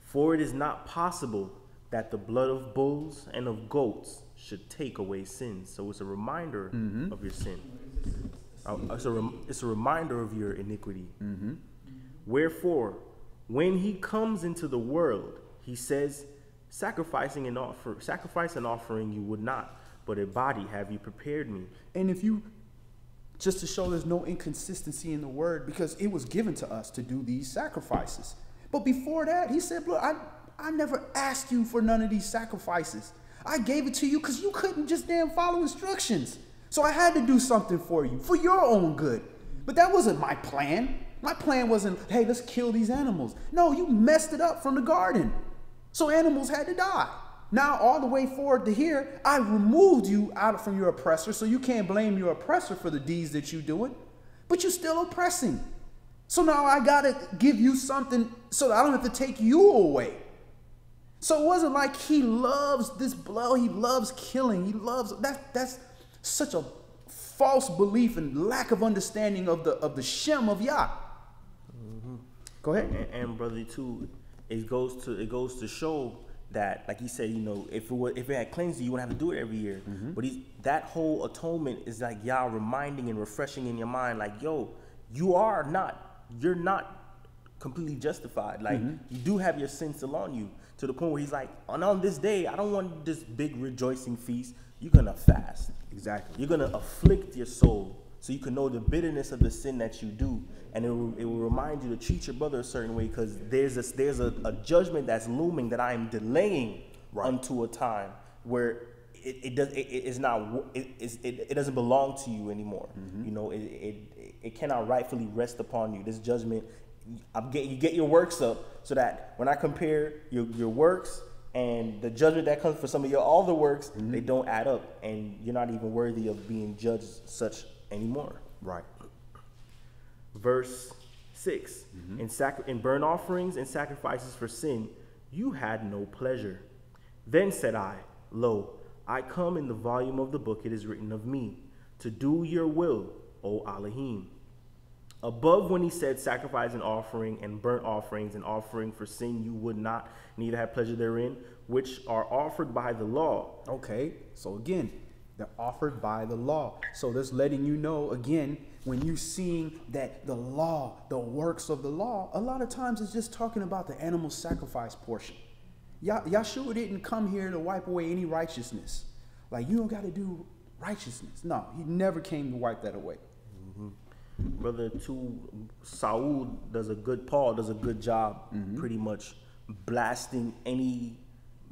For it is not possible that the blood of bulls and of goats should take away sins. So it's a reminder of your sin. It's a reminder of your iniquity. Wherefore, when he comes into the world, he says, sacrifice and offering you would not, but a body have you prepared me. And just to show there's no inconsistency in the word, because it was given to us to do these sacrifices. But before that, he said, look, I never asked you for none of these sacrifices. I gave it to you because you couldn't just damn follow instructions. So I had to do something for you, for your own good. But that wasn't my plan. My plan wasn't, hey, let's kill these animals. No, you messed it up from the garden. So animals had to die. Now, all the way forward to here, I removed you out from your oppressor, so you can't blame your oppressor for the deeds that you're doing. But you're still oppressing. So now I got to give you something so that I don't have to take you away. So it wasn't like he loves this blood. He loves killing. He loves, that's such a false belief and lack of understanding of the Shem of Yah. Go ahead. And brother, too, it goes to show that, like he said, if it had cleansed you wouldn't have to do it every year. But that whole atonement is like Yah reminding and refreshing in your mind, like, yo, you're not completely justified. Like, you do have your sins still on you, to the point where he's like, on this day, I don't want this big rejoicing feast. You're going to fast. Exactly. You're going to afflict your soul so you can know the bitterness of the sin that you do. And it will remind you to treat your brother a certain way, because there's a judgment that's looming that I am delaying unto a time where it doesn't belong to you anymore. It cannot rightfully rest upon you. This judgment, you get your works up, so that when I compare your works and the judgment that comes for some of your other works, they don't add up, and you're not even worthy of being judged such anymore. Right. Verse 6, in burnt offerings and sacrifices for sin, you had no pleasure. Then said I, lo, I come, in the volume of the book it is written of me, to do your will, O Elohim. Above when he said, sacrifice and offering and burnt offerings and offering for sin you would not, neither have pleasure therein, which are offered by the law. Okay, so again, they're offered by the law. So that's letting you know, again, when you seeing that the law, the works of the law, a lot of times it's just talking about the animal sacrifice portion. Yahshua didn't come here to wipe away any righteousness. Like, you don't got to do righteousness. No, he never came to wipe that away. Brother, Paul does a good job pretty much blasting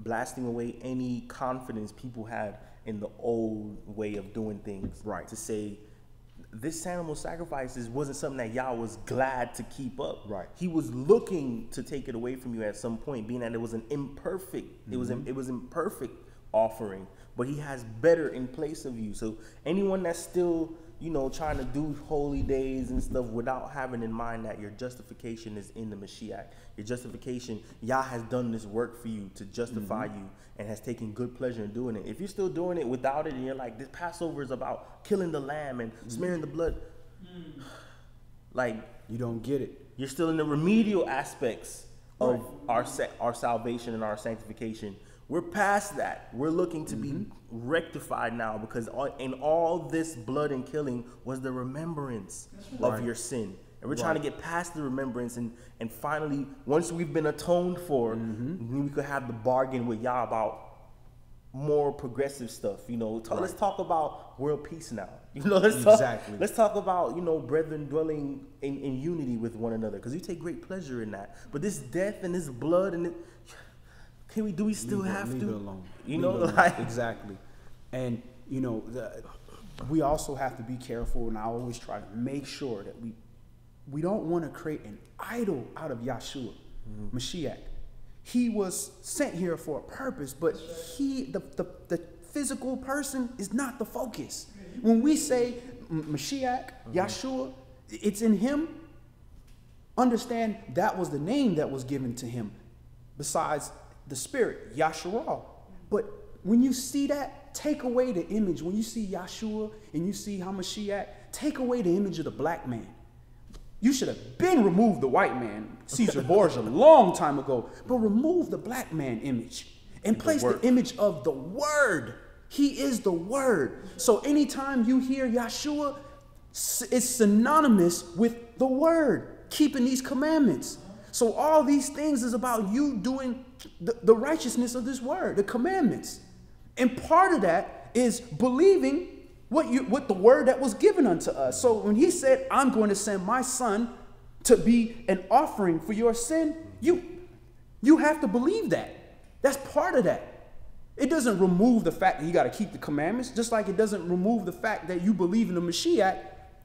away any confidence people had in the old way of doing things. Right. To say this animal sacrifices wasn't something that Yah was glad to keep up. Right. He was looking to take it away from you at some point, being that it was an imperfect, it was imperfect offering, but he has better in place of you. So anyone that's still, trying to do holy days and stuff without having in mind that your justification is in the Mashiach. Your justification, Yah has done this work for you to justify you and has taken good pleasure in doing it. If you're still doing it without it and you're like, this Passover is about killing the lamb and smearing the blood, like, You don't get it. you're still in the remedial aspects of our salvation and our sanctification. We're past that. We're looking to be rectified now, because in all this blood and killing was the remembrance of your sin. And we're trying to get past the remembrance and finally, once we've been atoned for, then we could have the bargain with Yah about more progressive stuff. Let's talk about world peace now. Let's talk about, brethren dwelling in unity with one another, because we take great pleasure in that. But this death and this blood and do we still have to? Leave it alone. Exactly. And, we also have to be careful, and I always try to make sure that we don't want to create an idol out of Yahshua, Mashiach. He was sent here for a purpose, but the physical person is not the focus. When we say Mashiach, Yahshua, it's in him. Understand that was the name that was given to him, besides the spirit, Yahshua. But when you see that, take away the image. When you see Yahshua and you see Hamashiach, take away the image of the black man. You should have been removed the white man, Caesar Borgia, a long time ago. But remove the black man image and place the image of the Word. He is the Word. So anytime you hear Yahshua, it's synonymous with the Word, keeping these commandments. So all these things is about you doing the righteousness of this Word, the commandments. And part of that is believing what the word that was given unto us. So when he said, I'm going to send my son to be an offering for your sin, you have to believe that. That's part of that. It doesn't remove the fact that you got to keep the commandments, just like it doesn't remove the fact that you believe in the Mashiach,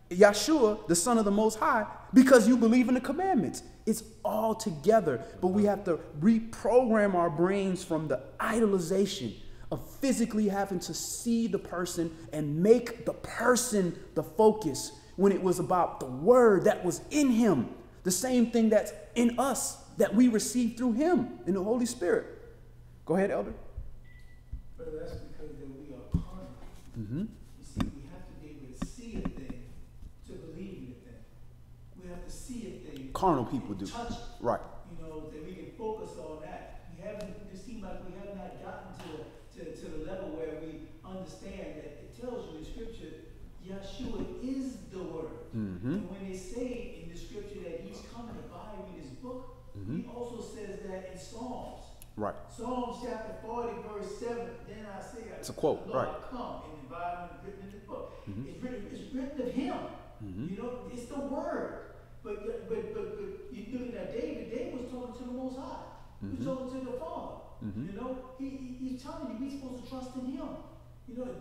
Yahshua, the Son of the Most High, because you believe in the commandments. It's all together, but we have to reprogram our brains from the idolization of physically having to see the person and make the person the focus, when it was about the word that was in him, the same thing that's in us that we received through him in the Holy Spirit. Go ahead, Elder. But that's because that we are carnal. You see, we have to be able to see a thing to believe in a thing. We have to see a thing. Carnal people do. Touch it. Right. That we can focus on that. It seems like we have not gotten to the level where we understand that it tells you in Scripture, Yahshua is the Word. And when they say in the Scripture that he's coming to buy you this book, he also says that in Psalms. Right. Psalms chapter 40, verse 7. Then I say, it's a quote, Lord, right? Come and invite him written in the book. It's written of him. It's the Word. But you're looking at David. David was talking to the Most High. He was talking to the Father. He's telling you we're supposed to trust in him.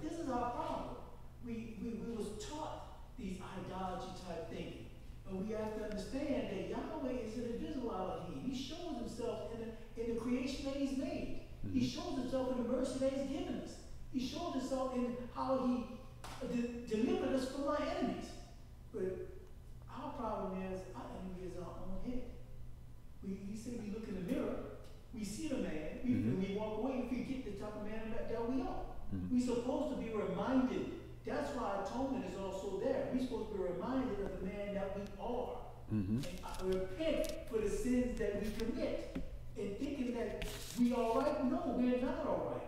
This is our problem. We was taught these idolatry type thinking. But we have to understand that Yahweh is an invisible Elohim. He shows himself in the creation that he's made. He shows himself in the mercy that he's given us. He shows himself in how he delivered us from our enemies. But our problem is our enemy is our own head. He said we look in the mirror, we see the man, when we walk away, we forget the type of man that we are. We're supposed to be reminded That's why atonement is also there. We're supposed to be reminded of the man that we are. And repent for the sins that we commit. And thinking that we are right? No, we're not all right.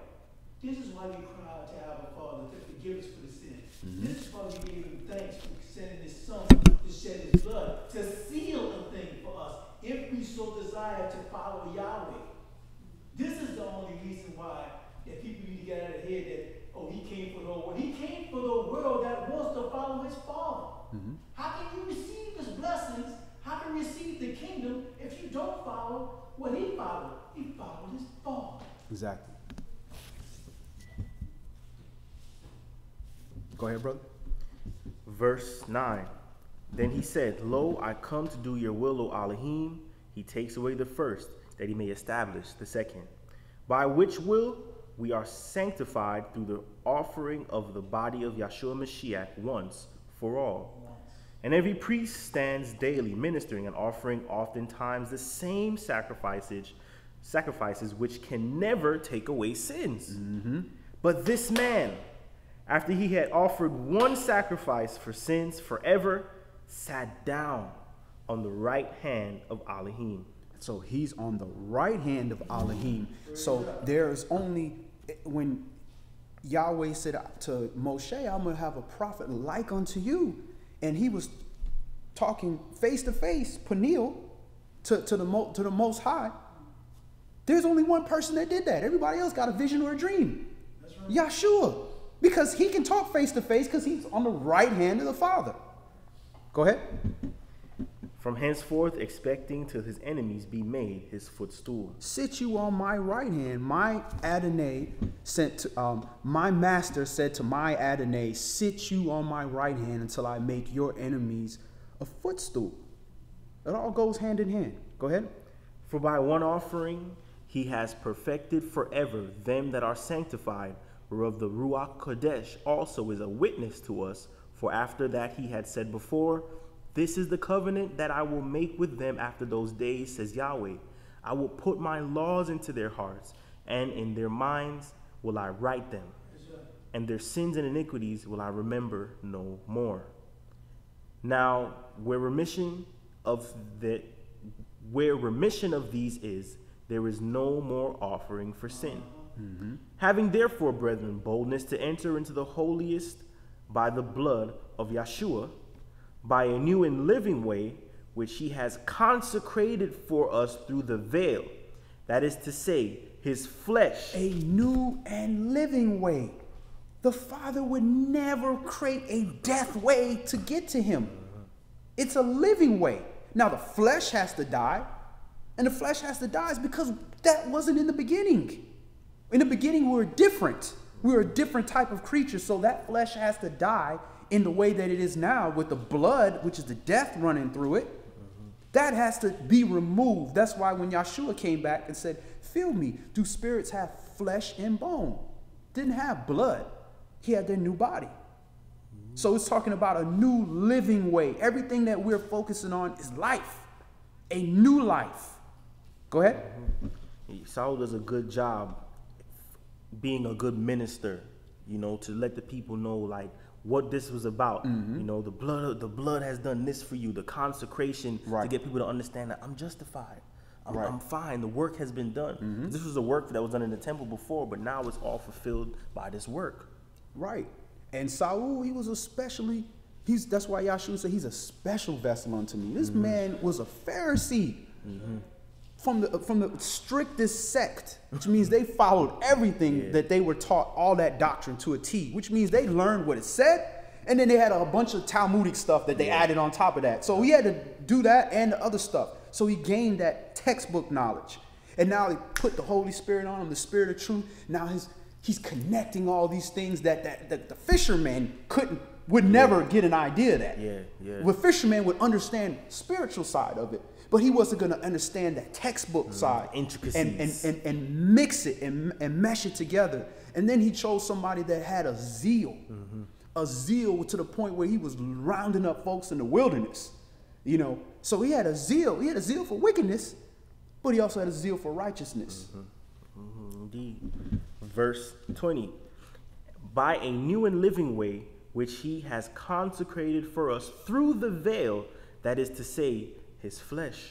This is why we cry out to our Father to forgive us for the sins. This is why we gave him thanks for sending his son to shed his blood, to seal a thing for us, if we so desire to follow Yahweh. This is the only reason why that people need to get out of their head that, oh, he came for the whole world. He came for the world that wants to follow his Father. How can you receive his blessings? How can you receive the kingdom if you don't follow what he followed? He followed his Father. Exactly. Go ahead, brother. Verse 9. Then he said, Lo, I come to do your will, O Elohim. He takes away the first, that he may establish the second. By which will we are sanctified through the offering of the body of Yahshua Mashiach once for all. And every priest stands daily ministering and offering oftentimes the same sacrifices which can never take away sins. But this man, after he had offered one sacrifice for sins forever, sat down on the right hand of Elohim. So he's on the right hand of Elohim. So there's only, when Yahweh said to Moshe, I'm going to have a prophet like unto you. And he was talking face to face, Peniel, to the Most High. There's only one person that did that. Everybody else got a vision or a dream. That's right. Yahshua. Because he can talk face to face because he's on the right hand of the Father. Go ahead. From henceforth expecting till his enemies be made his footstool. Sit you on my right hand. My Adonai sent to, my master said to my Adonai, sit you on my right hand until I make your enemies a footstool. It all goes hand in hand. Go ahead. For by one offering he has perfected forever them that are sanctified, whereof the Ruach Kodesh also is a witness to us. For after that he had said before, this is the covenant that I will make with them after those days, says Yahweh. I will put my laws into their hearts, and in their minds will I write them. And their sins and iniquities will I remember no more. Now, where remission of these is, there is no more offering for sin. Having therefore, brethren, boldness to enter into the holiest by the blood of Yahshua, by a new and living way, which he has consecrated for us through the veil, that is to say, his flesh. A new and living way. The Father would never create a death way to get to him. It's a living way. Now the flesh has to die, and the flesh has to die is because that wasn't in the beginning. In the beginning, we were different. We were a different type of creature, so that flesh has to die in the way that it is now, with the blood, which is the death running through it. That has to be removed. That's why when Yahshua came back and said, feel me, do spirits have flesh and bone? Didn't have blood. He had their new body. So it's talking about a new living way. Everything that we're focusing on is life, a new life. Go ahead. Saul does a good job being a good minister, you know, to let the people know like what this was about. You know, the blood has done this for you, the consecration, to get people to understand that I'm justified. I'm fine. The work has been done. This was a work that was done in the temple before, but now it's all fulfilled by this work. Right. And Saul, he was especially, that's why Yahshua said he's a special vessel unto me. This man was a Pharisee from the strictest sect, which means they followed everything that they were taught, all that doctrine to a T, which means they learned what it said, and then they had a bunch of Talmudic stuff that they added on top of that. So he had to do that and the other stuff. So he gained that textbook knowledge. And now he put the Holy Spirit on him, the Spirit of truth. Now he's connecting all these things that the fisherman would never get an idea of that. The fisherman would understand spiritual side of it, but he wasn't going to understand that textbook side, intricacies, and mix it and mesh it together. And then he chose somebody that had a zeal to the point where he was rounding up folks in the wilderness, you know. So he had a zeal. He had a zeal for wickedness, but he also had a zeal for righteousness. Indeed. Verse 20. By a new and living way, which he has consecrated for us through the veil, that is to say, his flesh.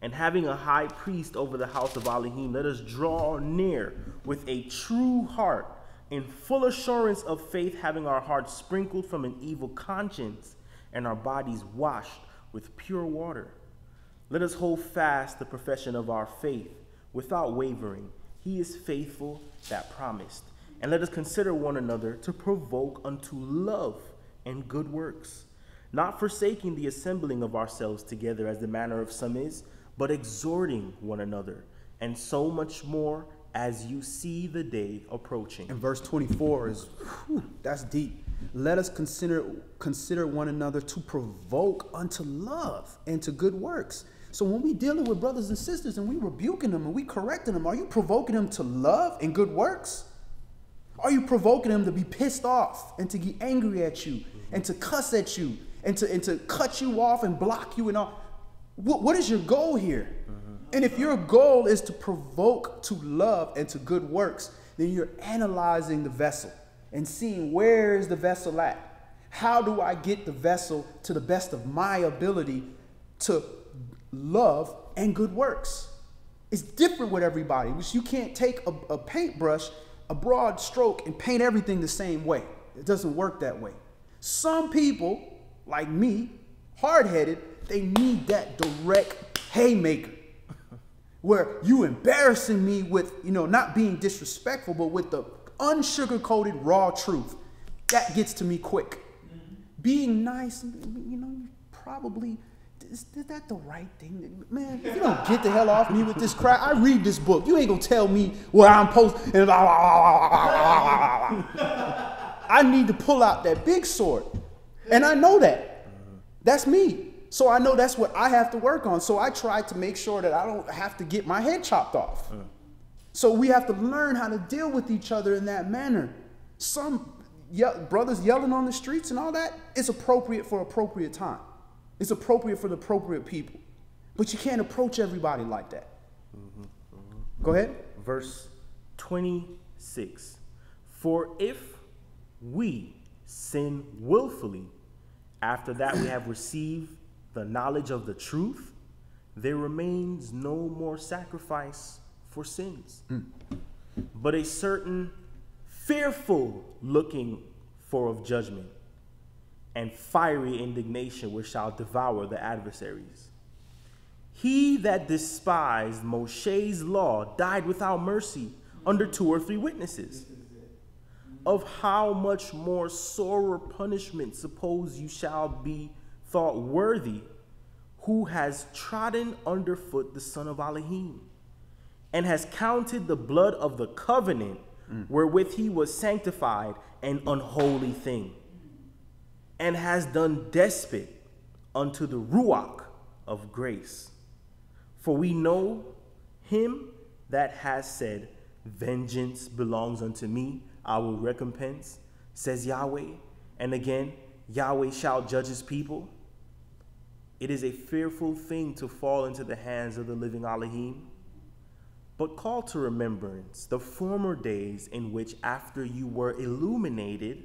And having a high priest over the house of Elohim, let us draw near with a true heart, in full assurance of faith, having our hearts sprinkled from an evil conscience and our bodies washed with pure water. Let us hold fast the profession of our faith without wavering. He is faithful that promised. And let us consider one another to provoke unto love and good works, not forsaking the assembling of ourselves together as the manner of some is, but exhorting one another, and so much more as you see the day approaching. And verse 24 is, that's deep. Let us consider one another to provoke unto love and to good works. So when we dealing with brothers and sisters and we rebuking them and we correcting them, are you provoking them to love and good works? Are you provoking them to be pissed off and to get angry at you and to cuss at you and to cut you off and block you and all? What is your goal here? And if your goal is to provoke to love and to good works, then you're analyzing the vessel and seeing where is the vessel at. How do I get the vessel to the best of my ability to love and good works? It's different with everybody. You can't take a paintbrush, a broad stroke, and paint everything the same way. It doesn't work that way. Some people, like me, hard-headed, they need that direct haymaker where you embarrassing me with, not being disrespectful, but with the unsugar-coated raw truth. That gets to me quick. Being nice, you probably, is that the right thing? Man, if you don't get the hell off me with this crap, I read this book. You ain't gonna tell me where I'm supposed to. I need to pull out that big sword. And I know that. That's me. So I know that's what I have to work on. So I try to make sure that I don't have to get my head chopped off. So we have to learn how to deal with each other in that manner. Some brothers yelling on the streets and all that, it's appropriate for appropriate time. It's appropriate for the appropriate people. But you can't approach everybody like that. Go ahead. Verse 26. For if we sin willfully, after that we have received the knowledge of the truth, there remains no more sacrifice for sins, but a certain fearful looking for of judgment and fiery indignation which shall devour the adversaries. He that despised Moshe's law died without mercy under 2 or 3 witnesses. Of how much more sorer punishment suppose you shall be thought worthy, who has trodden underfoot the son of Elohim, and has counted the blood of the covenant wherewith he was sanctified an unholy thing, and has done despot unto the Ruach of grace. For we know him that has said, vengeance belongs unto me, I will recompense, says Yahweh. And again, Yahweh shall judge his people. It is a fearful thing to fall into the hands of the living Elohim. But call to remembrance the former days in which, after you were illuminated,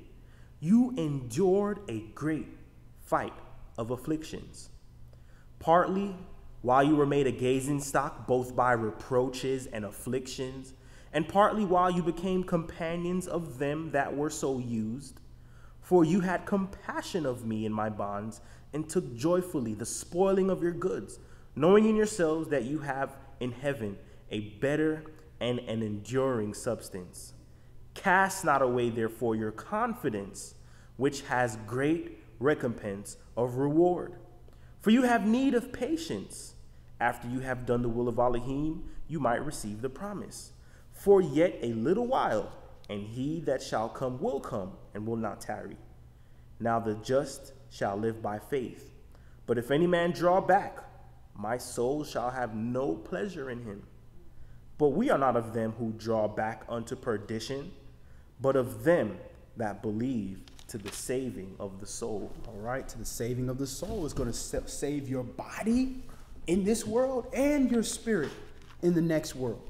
you endured a great fight of afflictions, partly while you were made a gazing stock, both by reproaches and afflictions, and partly while you became companions of them that were so used. For you had compassion of me in my bonds, and took joyfully the spoiling of your goods, knowing in yourselves that you have in heaven a better and an enduring substance. Cast not away, therefore, your confidence, which has great recompense of reward. For you have need of patience. After you have done the will of Elohim, you might receive the promise. For yet a little while, and he that shall come will come, and will not tarry. Now the just shall live by faith. But if any man draw back, my soul shall have no pleasure in him. But we are not of them who draw back unto perdition, but of them that believe to the saving of the soul. All right, to the saving of the soul is going to save your body in this world and your spirit in the next world.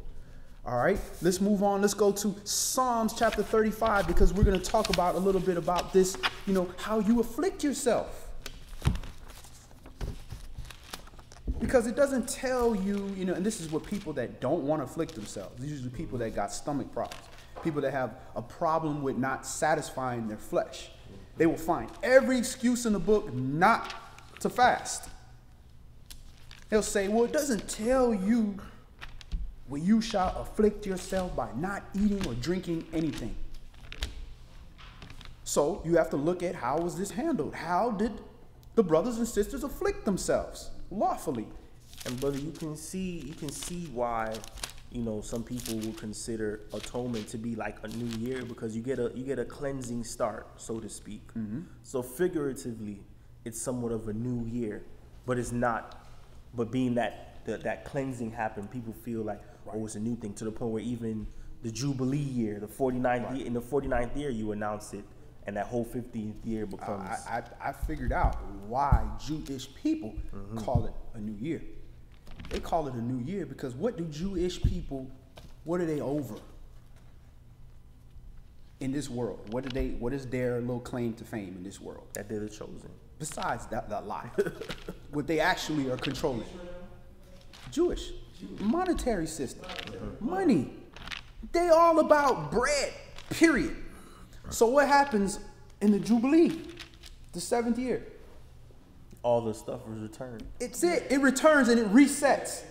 All right, let's move on. Let's go to Psalms chapter 35 because we're going to talk about a little bit about this, how you afflict yourself. Because it doesn't tell you, and this is what people that don't want to afflict themselves. These are usually people that got stomach problems, people that have a problem with not satisfying their flesh. They will find every excuse in the book not to fast. They'll say, well, it doesn't tell you where you shall afflict yourself by not eating or drinking anything. So you have to look at how was this handled? How did the brothers and sisters afflict themselves lawfully? And brother, you can see why, some people will consider atonement to be like a new year, because you get a cleansing start, so to speak. Mm-hmm. So figuratively, it's somewhat of a new year, but it's not. But being that cleansing happened, people feel like, oh, it's a new thing, to the point where even the Jubilee year, the 49th year, in the 49th year, you announce it, and that whole 50th year becomes. I figured out why Jewish people call it a new year. They call it a new year because what do Jewish people, what are they over in this world? What is their little claim to fame in this world? That they're the chosen. Besides that lie, what they actually are controlling. Jewish. Monetary system. Money. They all about bread, period. So what happens in the Jubilee, the 7th year? All the stuff is returned. It's it. It returns and it resets.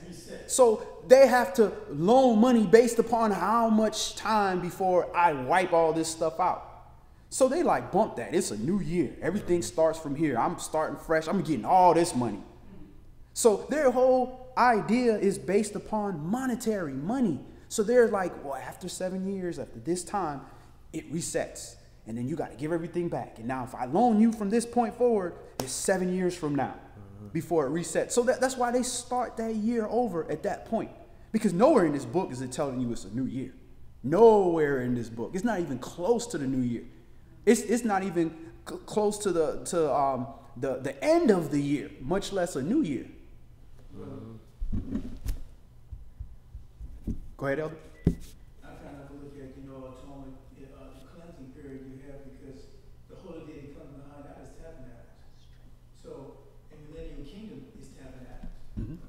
So they have to loan money based upon how much time before I wipe all this stuff out. So they like bump that. It's a new year. Everything starts from here. I'm starting fresh. I'm getting all this money. So their whole idea is based upon monetary money. So they're like, well, after 7 years, after this time, it resets. And then you got to give everything back. And now if I loan you from this point forward, it's 7 years from now before it resets. So that's why they start that year over at that point. Because nowhere in this book is it telling you it's a new year. Nowhere in this book. It's not even close to the new year. It's not even close to the end of the year, much less a new year. Go ahead, Elder. I kind of look at, atonement, the cleansing period you have, because the holy day that comes behind that is tabernacles. So, in the millennial kingdom is tabernacles.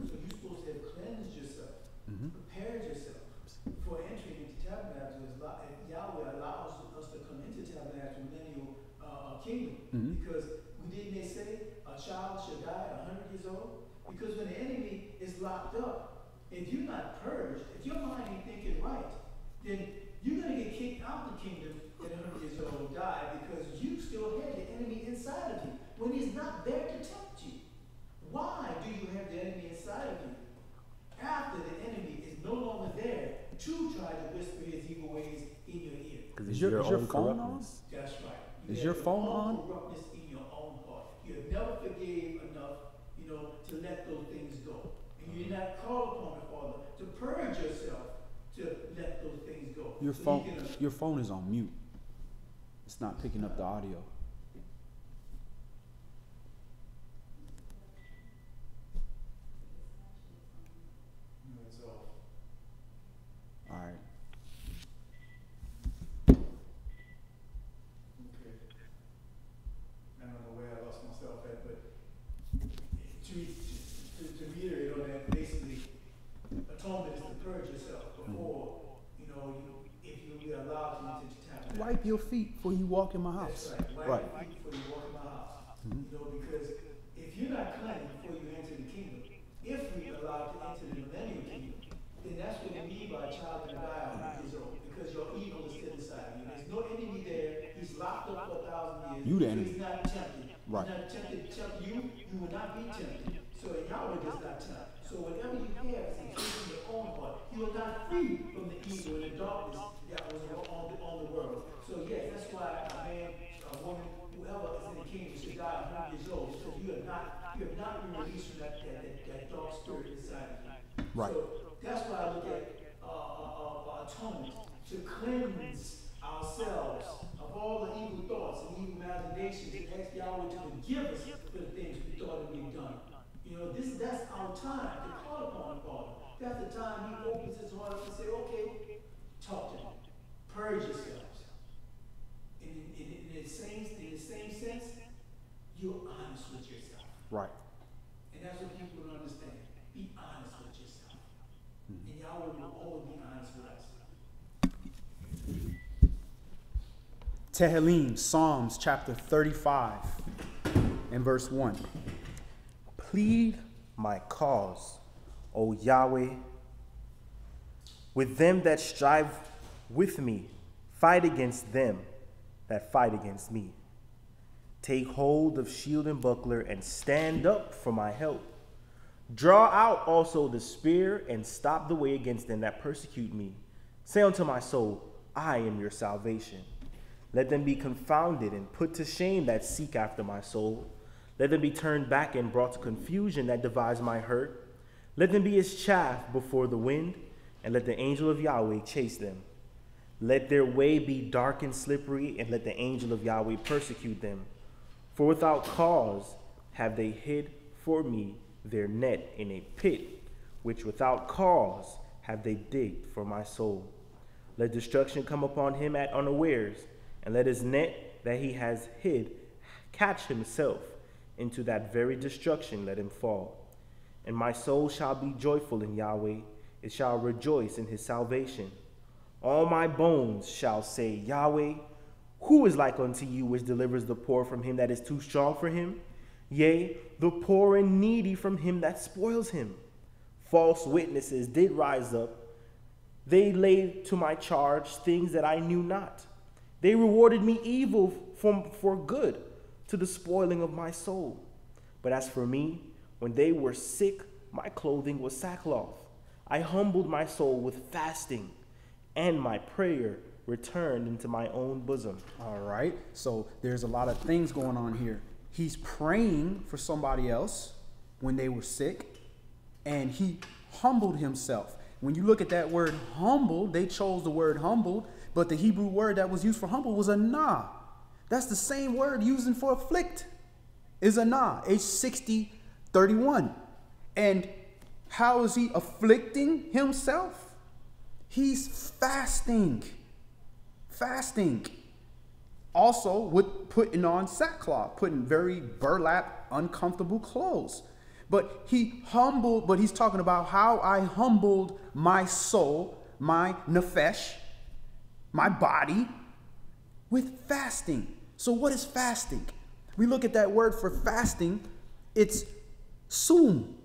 So you're supposed to have cleansed yourself, prepared yourself for entering into tabernacles. Yahweh allows us to come into tabernacles, millennial kingdom, because didn't they say a child should die 100 years old? Because when the enemy is locked up, if you're not purged, if your mind ain't thinking right, then you're going to get kicked out the kingdom at 100 years old and die, because you still have the enemy inside of you when he's not there to tempt you. Why do you have the enemy inside of you after the enemy is no longer there to try to whisper his evil ways in your ear? Because Is your phone on? That's right. Is your phone on? Corruptness in your own heart. You have never forgave enough, to let those things go. And you did not call upon the Father to purge yourself to let those things go. Your phone is on mute. It's not picking up the audio. No, it's off. All right. Okay. I don't know where I lost myself at, but to reiterate on that, basically, atonement is to purge yourself before, if you be allowed to enter the tabernacle. Wipe your feet before you walk in my house. That's right. Wipe your feet before you walk in my house. Because if you're not cleansed before you enter the kingdom, if we are allowed to enter the millennial kingdom, then that's what we mean by a child can die 100 years old, because your evil is still inside of you. There's no enemy there. He's locked up for 1,000 years. You the so enemy. he's not tempted. Right. He's not tempted to tempt you. You will not be tempted. So Yahweh does not tempt. So whatever you have is included in your own heart. You are not free from the evil and the darkness that was on the world. So yes, that's why a man, a woman, whoever is in the kingdom should die 100 years old, because you have not been released from that dark spirit inside of you. Right. So that's why I look at atonement, to cleanse ourselves of all the evil thoughts and evil imaginations, and ask Yahweh to forgive us for the things we thought that we've done. That's our time to call upon the Father. That's the time he opens his heart up and say, okay, talk to me. Purge yourselves. In the same sense, you're honest with yourself. Right. And that's what people don't understand. Be honest with yourself. And Yahweh will always be honest with us. Tehillim, Psalms chapter 35 and verse 1. Plead my cause, O Yahweh, with them that strive with me. Fight against them that fight against me. Take hold of shield and buckler and stand up for my help. Draw out also the spear and stop the way against them that persecute me. Say unto my soul, I am your salvation. Let them be confounded and put to shame that seek after my soul. Let them be turned back and brought to confusion that devise my hurt. Let them be as chaff before the wind, and let the angel of Yahweh chase them. Let their way be dark and slippery, and let the angel of Yahweh persecute them. For without cause have they hid for me their net in a pit, which without cause have they digged for my soul. Let destruction come upon him at unawares, and let his net that he has hid catch himself. Into that very destruction let him fall. And my soul shall be joyful in Yahweh, it shall rejoice in his salvation. All my bones shall say, Yahweh, who is like unto you, which delivers the poor from him that is too strong for him? Yea, the poor and needy from him that spoils him. False witnesses did rise up. They laid to my charge things that I knew not. They rewarded me evil for good, to the spoiling of my soul. But as for me, when they were sick, my clothing was sackcloth. I humbled my soul with fasting, and my prayer returned into my own bosom. All right. So there's a lot of things going on here. He's praying for somebody else when they were sick, and he humbled himself. When you look at that word humble, they chose the word humbled, but the Hebrew word that was used for humble was anah. That's the same word using for afflict, is anah, H60:31. And how is he afflicting himself? He's fasting. Fasting. Also with putting on sackcloth, putting very burlap, uncomfortable clothes. But he's talking about how I humbled my soul, my nefesh, my body, with fasting. So what is fasting? We look at that word for fasting, it's sum,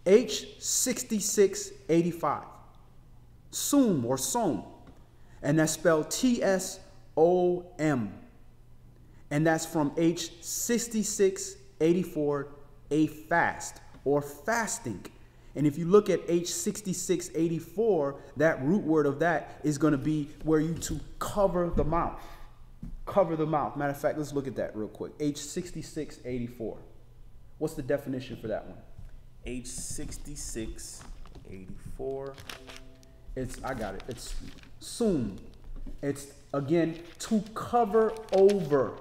H6685. Sum or som. And that's spelled TSOM. And that's from H6684, a fast or fasting. And if you look at H6684, that root word of that is going to be where you to cover the mouth. Cover the mouth. Matter of fact, let's look at that real quick. H6684. What's the definition for that one? H6684. I got it. It's sum. It's, again, to cover over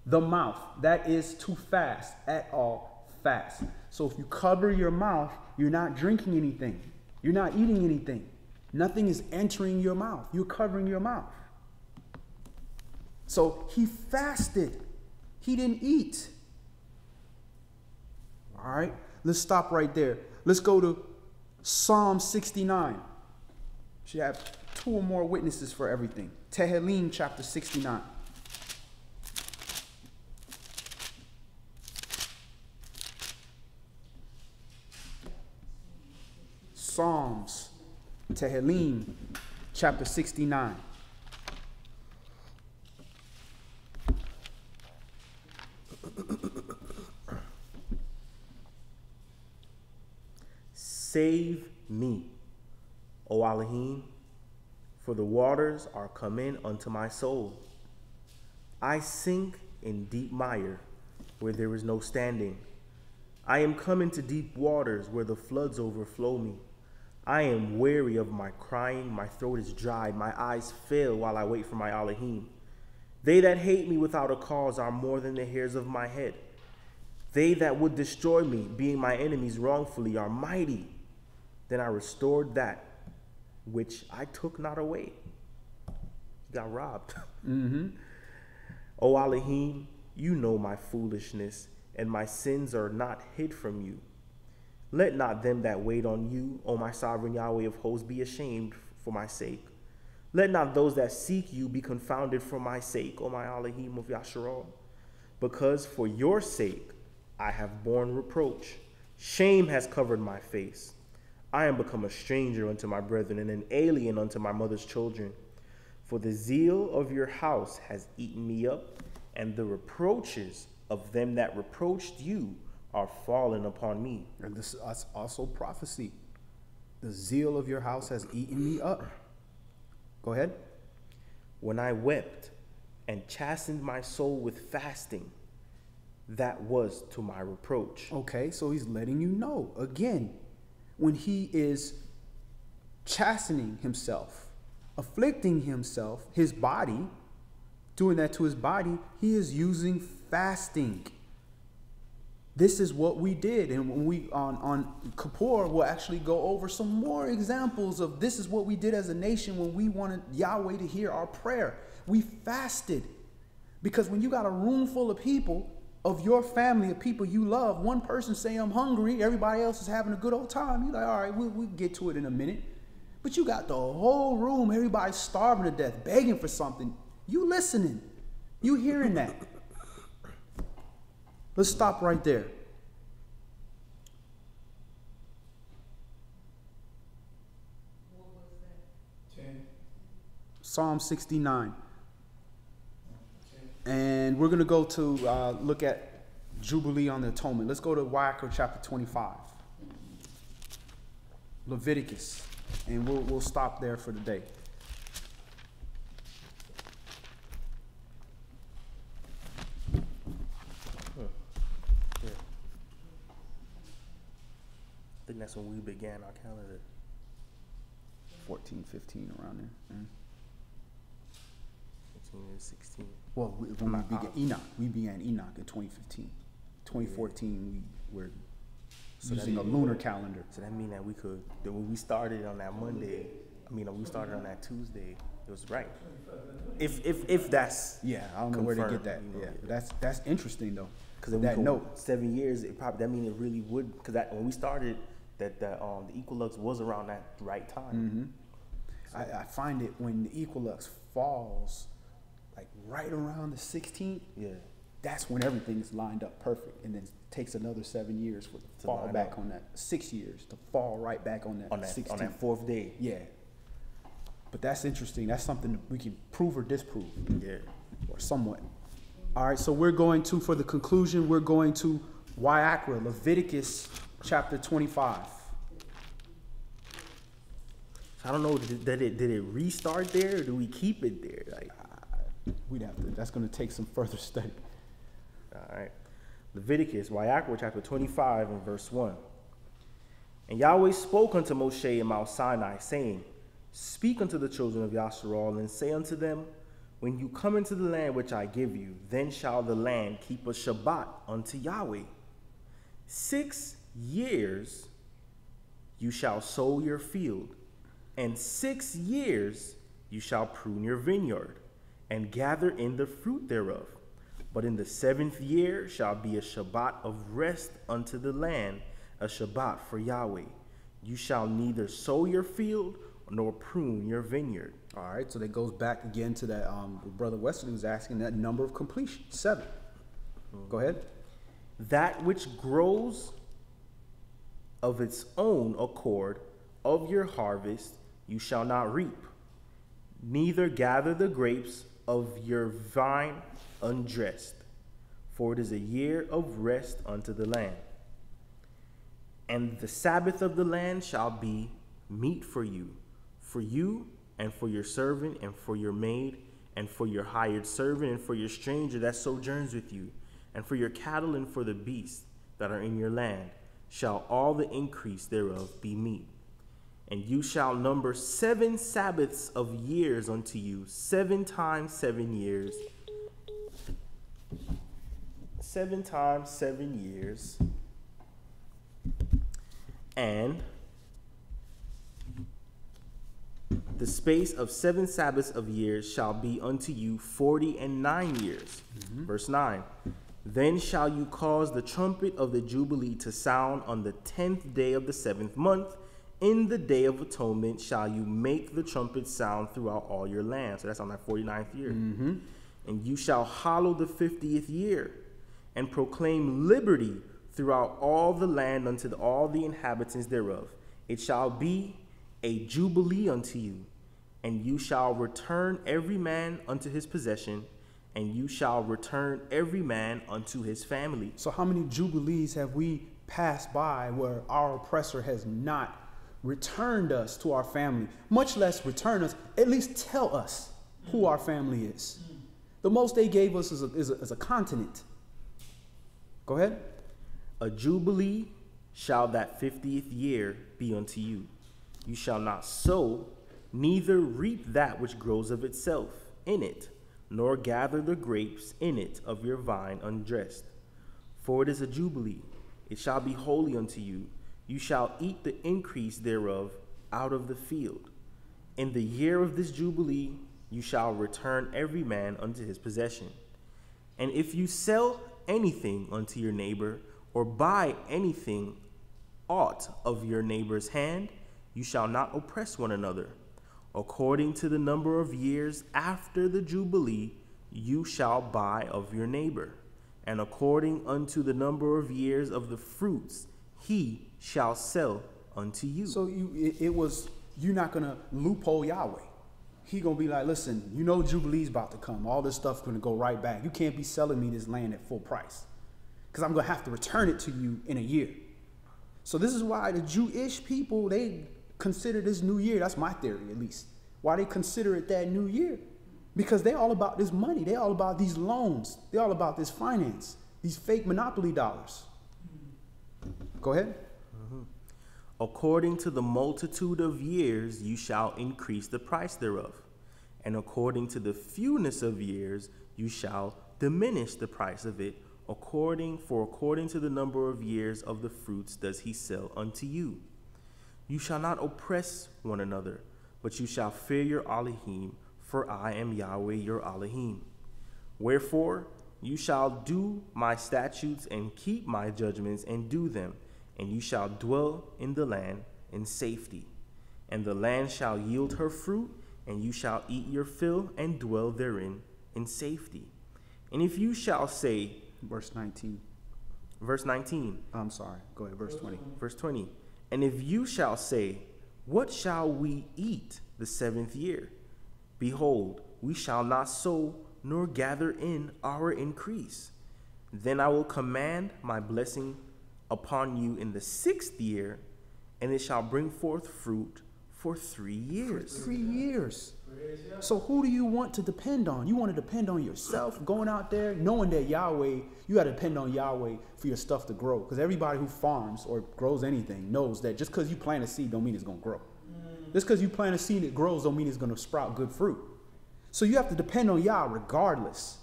the mouth. That is to fast at all fast. So if you cover your mouth, you're not drinking anything. You're not eating anything. Nothing is entering your mouth. You're covering your mouth. So he fasted. He didn't eat. All right, let's stop right there. Let's go to Psalm 69. Should have 2 or more witnesses for everything. Tehillim chapter 69. Psalms, Tehillim chapter 69. Save me, O Elohim, for the waters are come in unto my soul. I sink in deep mire where there is no standing. I am come into deep waters where the floods overflow me. I am weary of my crying, my throat is dried, my eyes fail while I wait for my Elohim. They that hate me without a cause are more than the hairs of my head. They that would destroy me, being my enemies wrongfully, are mighty. Then I restored that which I took not away. He got robbed. O Elohim, you know my foolishness, and my sins are not hid from you. Let not them that wait on you, O my sovereign Yahweh of hosts, be ashamed for my sake. Let not those that seek you be confounded for my sake, O my Elohim of Yasharal. Because for your sake I have borne reproach. Shame has covered my face. I am become a stranger unto my brethren, and an alien unto my mother's children. For the zeal of your house has eaten me up, and the reproaches of them that reproached you are fallen upon me. And this is also prophecy. The zeal of your house has eaten me up. Go ahead. When I wept and chastened my soul with fasting, that was to my reproach. Okay, so he's letting you know. Again, when he is chastening himself, afflicting himself, his body, doing that to his body, he is using fasting. This is what we did. And when we on Kippur, we'll actually go over some more examples of this is what we did as a nation when we wanted Yahweh to hear our prayer. We fasted. Because when you got a room full of people, of your family, of people you love, one person say I'm hungry, everybody else is having a good old time. You're like, all right, we'll get to it in a minute. But you got the whole room, everybody's starving to death, begging for something. You listening. You hearing that. Let's stop right there. What was that? 10. Psalm 69. Okay. And we're going to go to look at Jubilee on the Atonement. Let's go to Wa'akar chapter 25. Leviticus. And we'll stop there for the day. I think that's when we began our calendar. 14, 15, around there. 15 and 16. Well, when we began Enoch, we began Enoch in 2015. 2014, we were using a lunar calendar. So that means that we could, that when we started on that Monday, we started on that Tuesday, it was right. If that's Yeah, I don't know where they get that. confirmed, you know. Yeah, but that's interesting though. Because That note. 7 years, it probably, that means it really would, because when we started, that the equinox was around that right time. I find it when the equinox falls, like right around the 16th. Yeah. That's when everything's lined up perfect, and then it takes another 7 years for it to fall line back up. on that. 6 years to fall right back on that 16th. On that fourth day. Yeah. But that's interesting. That's something we can prove or disprove. Yeah. Or somewhat. All right, so we're going to, for the conclusion, we're going to Wa'akar, Leviticus chapter 25. So I don't know, did it restart there, or do we keep it there? Like, We'd have to, that's going to take some further study. all right. Leviticus, Wa'akar, chapter 25 and verse 1. And Yahweh spoke unto Moshe in Mount Sinai, saying, Speak unto the children of Yasharal, and say unto them, When you come into the land which I give you, then shall the land keep a Shabbat unto Yahweh. 6 years you shall sow your field, and 6 years you shall prune your vineyard, and gather in the fruit thereof. But in the 7th year shall be a Shabbat of rest unto the land, a Shabbat for Yahweh. You shall neither sow your field nor prune your vineyard. All right, so that goes back again to that, Brother Wesley was asking that number of completion, 7. Go ahead. That which grows of its own accord of your harvest you shall not reap, neither gather the grapes of your vine undressed, for it is a year of rest unto the land. And the Sabbath of the land shall be meat for you and for your servant and for your maid and for your hired servant and for your stranger that sojourns with you, and for your cattle and for the beasts that are in your land, shall all the increase thereof be meat. And you shall number 7 Sabbaths of years unto you, 7 times 7 years. 7 times 7 years. And The space of 7 Sabbaths of years shall be unto you 49 years. Verse 9. Then shall you cause the trumpet of the Jubilee to sound on the 10th day of the 7th month. In the day of atonement shall you make the trumpet sound throughout all your land. So that's on that 49th year. And you shall hallow the 50th year, and proclaim liberty throughout all the land unto all the inhabitants thereof. It shall be a jubilee unto you, and you shall return every man unto his possession, and you shall return every man unto his family. So how many jubilees have we passed by where our oppressor has not returned us to our family, much less return us, at least tell us who our family is? The most they gave us is a continent. Go ahead. A jubilee shall that 50th year be unto you. You shall not sow, neither reap that which grows of itself in it, nor gather the grapes in it of your vine undressed. For it is a jubilee, it shall be holy unto you. You shall eat the increase thereof out of the field. In the year of this jubilee you shall return every man unto his possession. And if you sell anything unto your neighbor, or buy anything aught of your neighbor's hand, you shall not oppress one another. According to the number of years after the Jubilee, you shall buy of your neighbor. And according unto the number of years of the fruits, he shall sell unto you. So you're not going to loophole Yahweh. He going to be like, listen, you know Jubilee's about to come. All this stuff's going to go right back. You can't be selling me this land at full price, because I'm going to have to return it to you in a year. So this is why the Jewish people, they consider this new year, that's my theory at least, why they consider it that new year. Because they're all about this money. They're all about these loans. They're all about this finance, these fake monopoly dollars. Go ahead. According to the multitude of years, you shall increase the price thereof. And according to the fewness of years, you shall diminish the price of it. According to the number of years of the fruits does he sell unto you. You shall not oppress one another, but you shall fear your Elohim, for I am Yahweh your Elohim. Wherefore you shall do my statutes and keep my judgments and do them, and you shall dwell in the land in safety. And the land shall yield her fruit, and you shall eat your fill and dwell therein in safety. And if you shall say, Verse 19. I'm sorry. Go ahead. Verse 20. Verse 20. And if you shall say, what shall we eat the 7th year? Behold, we shall not sow nor gather in our increase. Then I will command my blessing upon you in the 6th year, and it shall bring forth fruit for 3 years. For 3 years. So who do you want to depend on? You want to depend on yourself going out there, knowing that Yahweh, you got to depend on Yahweh for your stuff to grow. Because everybody who farms or grows anything knows that just because you plant a seed don't mean it's going to grow. Just because you plant a seed and it grows don't mean it's going to sprout good fruit. So you have to depend on Yah regardless.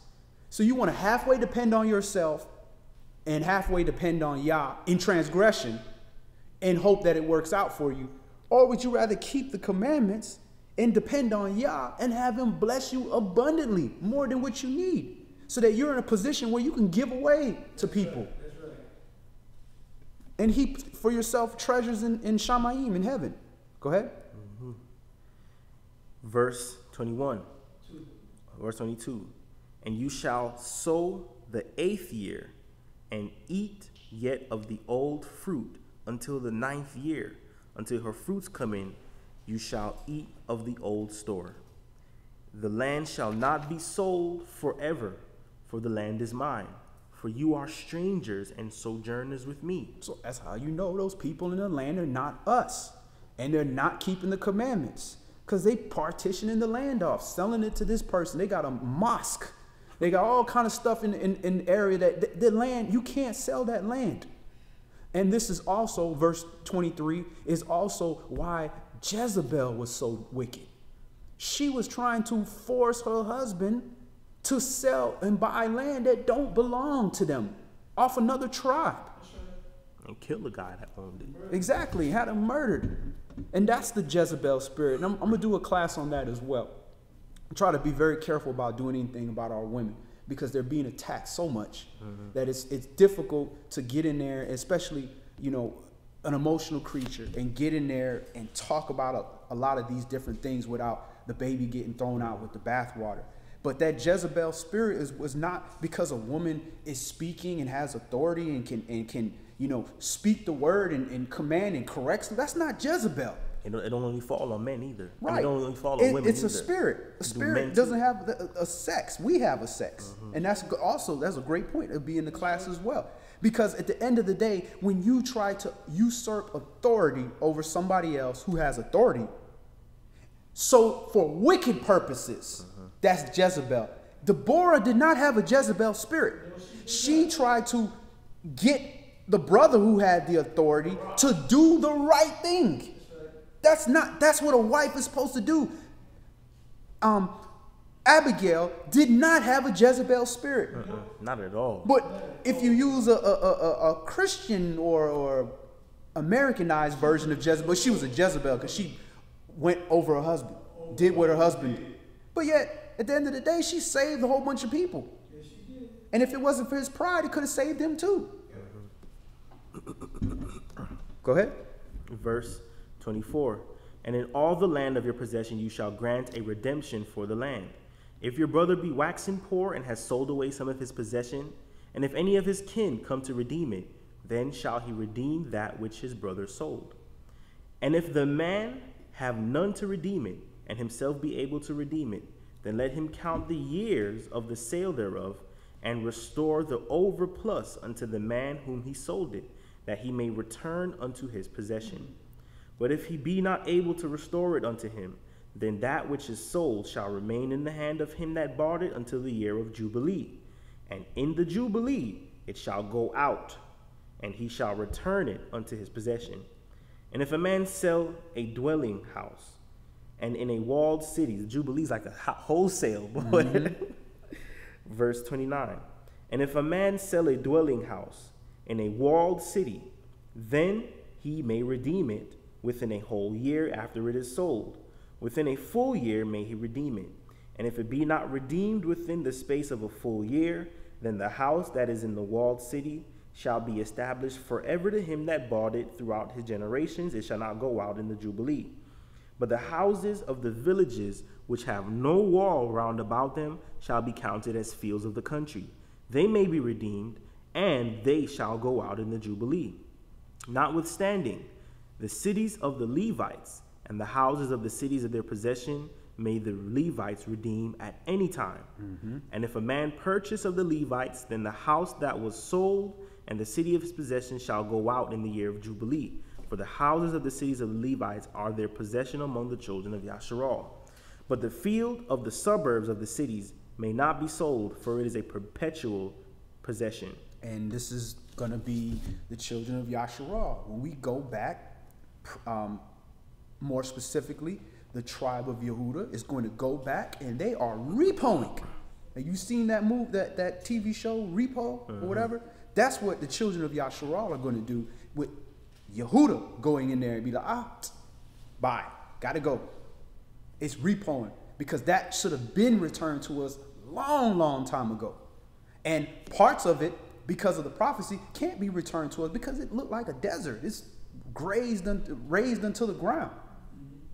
So you want to halfway depend on yourself and halfway depend on Yah in transgression and hope that it works out for you. Or would you rather keep the commandments and depend on Yah and have him bless you abundantly, more than what you need, so that you're in a position where you can give away to people? That's right. And heap for yourself treasures in Shamayim, in heaven. Go ahead. Verse 21. Verse 22. And you shall sow the 8th year and eat yet of the old fruit until the 9th year, until her fruits come in, you shall eat of the old store. The land shall not be sold forever, for the land is mine. For you are strangers and sojourners with me. So that's how you know those people in the land are not us. And they're not keeping the commandments. Because they partitioning the land off, selling it to this person. They got a mosque. They got all kind of stuff in the area that the land, you can't sell that land. And this is also, verse 23, is also why Jezebel was so wicked. She was trying to force her husband to sell and buy land that don't belong to them off another tribe. And kill the guy that owned it. Exactly, had him murdered. And that's the Jezebel spirit. And I'm going to do a class on that as well. Try to be very careful about doing anything about our women because they're being attacked so much that it's difficult to get in there, especially, you know, an emotional creature, and get in there and talk about a lot of these different things without the baby getting thrown out with the bathwater. But that Jezebel spirit was not because a woman is speaking and has authority and can you know, speak the word and command and corrects them. That's not Jezebel. It don't only fall on men either. Right. I mean, it don't only fall on women It's either. a spirit. A spirit men doesn't have a sex. We have a sex. And that's a great point. It'll be in the class as well. Because at the end of the day, when you try to usurp authority over somebody else who has authority, so for wicked purposes, that's Jezebel. Deborah did not have a Jezebel spirit. She tried to get the brother who had the authority to do the right thing. That's what a wife is supposed to do. Abigail did not have a Jezebel spirit. Not at all. But if you use a Christian or Americanized version of Jezebel, she was a Jezebel because she went over her husband, did what her husband did. But yet, at the end of the day, she saved a whole bunch of people. And if it wasn't for his pride, he could have saved them too. Go ahead. Verse 24. And in all the land of your possession you shall grant a redemption for the land. If your brother be waxen poor and has sold away some of his possession, and if any of his kin come to redeem it, then shall he redeem that which his brother sold. And if the man have none to redeem it, and himself be able to redeem it, then let him count the years of the sale thereof, and restore the overplus unto the man whom he sold it, that he may return unto his possession. But if he be not able to restore it unto him, then that which is sold shall remain in the hand of him that bought it until the year of Jubilee. And in the Jubilee it shall go out, and he shall return it unto his possession. And if a man sell a dwelling house, and in a walled city, the Jubilee is like a wholesale, boy. Verse 29. And if a man sell a dwelling house in a walled city, then he may redeem it within a whole year after it is sold. Within a full year may he redeem it. And if it be not redeemed within the space of a full year, then the house that is in the walled city shall be established forever to him that bought it throughout his generations. It shall not go out in the Jubilee. But the houses of the villages which have no wall round about them shall be counted as fields of the country. They may be redeemed, and they shall go out in the Jubilee. Notwithstanding, the cities of the Levites and the houses of the cities of their possession may the Levites redeem at any time. And if a man purchase of the Levites, then the house that was sold and the city of his possession shall go out in the year of Jubilee. For the houses of the cities of the Levites are their possession among the children of Yasharal. But the field of the suburbs of the cities may not be sold, for it is a perpetual possession. And this is going to be the children of Yasharal. When we go back, more specifically, the tribe of Yehuda is going to go back and they are repoing. Have you seen that that TV show, Repo, or whatever? That's what the children of Yasharal are going to do with Yehuda going in there and be like, bye, gotta go. It's repoing because that should have been returned to us long time ago. And parts of it, because of the prophecy, can't be returned to us because it looked like a desert. It's raised unto the ground.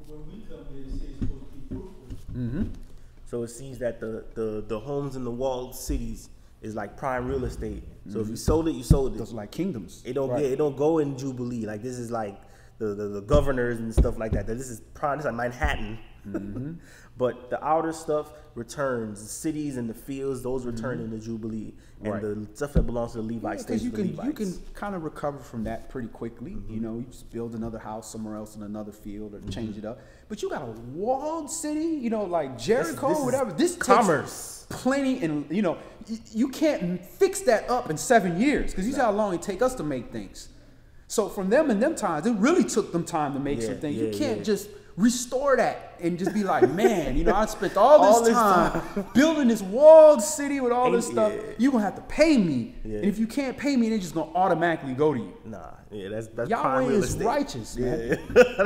When we come here, it says it's supposed to be fruitful. So it seems that the homes in the walled cities is like prime real estate. So if you sold it, you sold it. Those are like kingdoms. It don't go in Jubilee. Like this is like the governors and stuff like that. This is prime. This is like Manhattan. But the outer stuff returns. The cities and the fields, those return in the Jubilee. And the stuff that belongs to the Levites stays with the Levites. You can kind of recover from that pretty quickly. You know, you just build another house somewhere else in another field or change it up. But you got a walled city, you know, like Jericho or whatever. This commerce. Takes plenty, and you know, you can't fix that up in 7 years because you see how long it take us to make things. So from them and them times, it really took them time to make some things. You can't just restore that and just be like, man, you know, I spent all this time building this walled city with all this stuff. You're going to have to pay me. Yeah. And if you can't pay me, they're just going to automatically go to you. Nah, yeah, that's Yahweh is righteous, man. Yeah.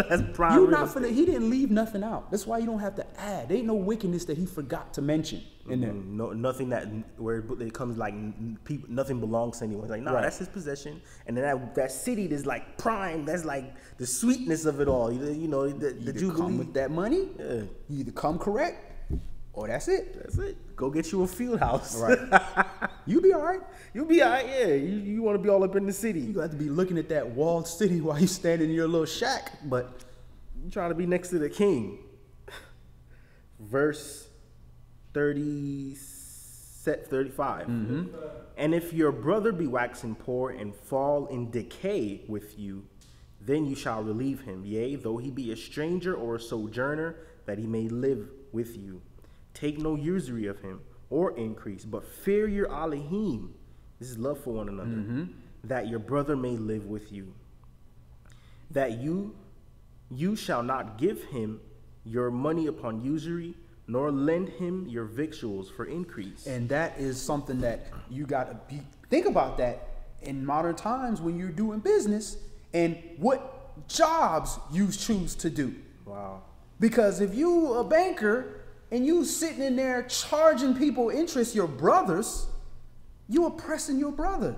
That's prime real estate. He didn't leave nothing out. That's why you don't have to add. There ain't no wickedness that he forgot to mention in there. No, nothing that where it comes like people, nothing belongs to anyone. It's like, nah, that's his possession. And then that city is like prime. That's like the sweetness of it all. You know, the Jubilee. Come with that money. Yeah. You either come correct, or that's it. That's it. Go get you a field house. Right. You be all right. You'll be all right. Yeah. You want to be all up in the city. You got to be looking at that walled city while you standing in your little shack. But you trying to be next to the king. Verse 35. Mm-hmm. And if your brother be waxing poor and fall in decay with you, then you shall relieve him, yea, though he be a stranger or a sojourner, that he may live with you. Take no usury of him or increase, but fear your Elohim. This is love for one another, that your brother may live with you. That you shall not give him your money upon usury, nor lend him your victuals for increase. And that is something that you got to think about that in modern times when you're doing business and what jobs you choose to do. Wow. Because if you a banker and you sitting in there charging people interest, your brothers, you oppressing your brother.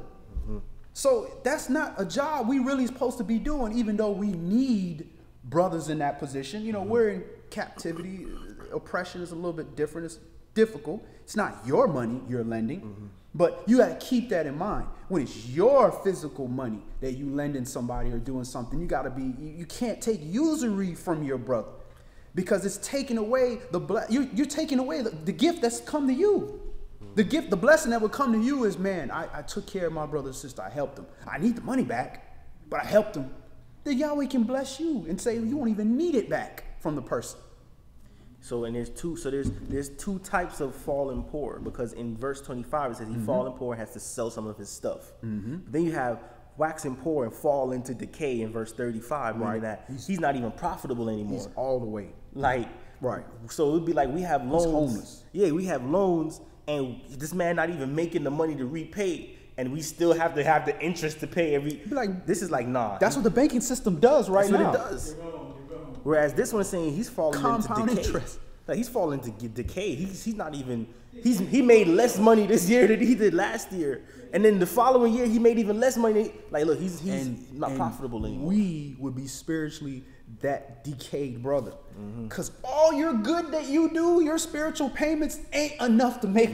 So that's not a job we really supposed to be doing, even though we need brothers in that position. You know, we're in captivity. Oppression is a little bit different. It's difficult. It's not your money you're lending, but you got to keep that in mind. When it's your physical money that you lending somebody or doing something, you got to be. You can't take usury from your brother because it's taking away you're taking away the gift that's come to you. The gift, the blessing that would come to you is, man, I took care of my brother and sister. I helped them. I need the money back, but I helped them. Then Yahweh can bless you and say you won't even need it back from the person. So there's two types of fallen poor, because in verse 25 it says he fallen poor has to sell some of his stuff. Then you have waxing poor and fall into decay in verse 35, meaning that he's not even profitable anymore. He's all the way. Like, so it would be like we have loans. He's homeless. Yeah, we have loans and this man not even making the money to repay, and we still have to have the interest to pay every. Like, this is like, nah. That's what the banking system does right now. That's what it does. Whereas this one is saying he's falling compound into decay. Interest. Like he's falling into decay. He's not even. He made less money this year than he did last year, and then the following year he made even less money. Like, look, he's not profitable anymore. We would be spiritually that decayed brother, because all your good that you do, your spiritual payments ain't enough to make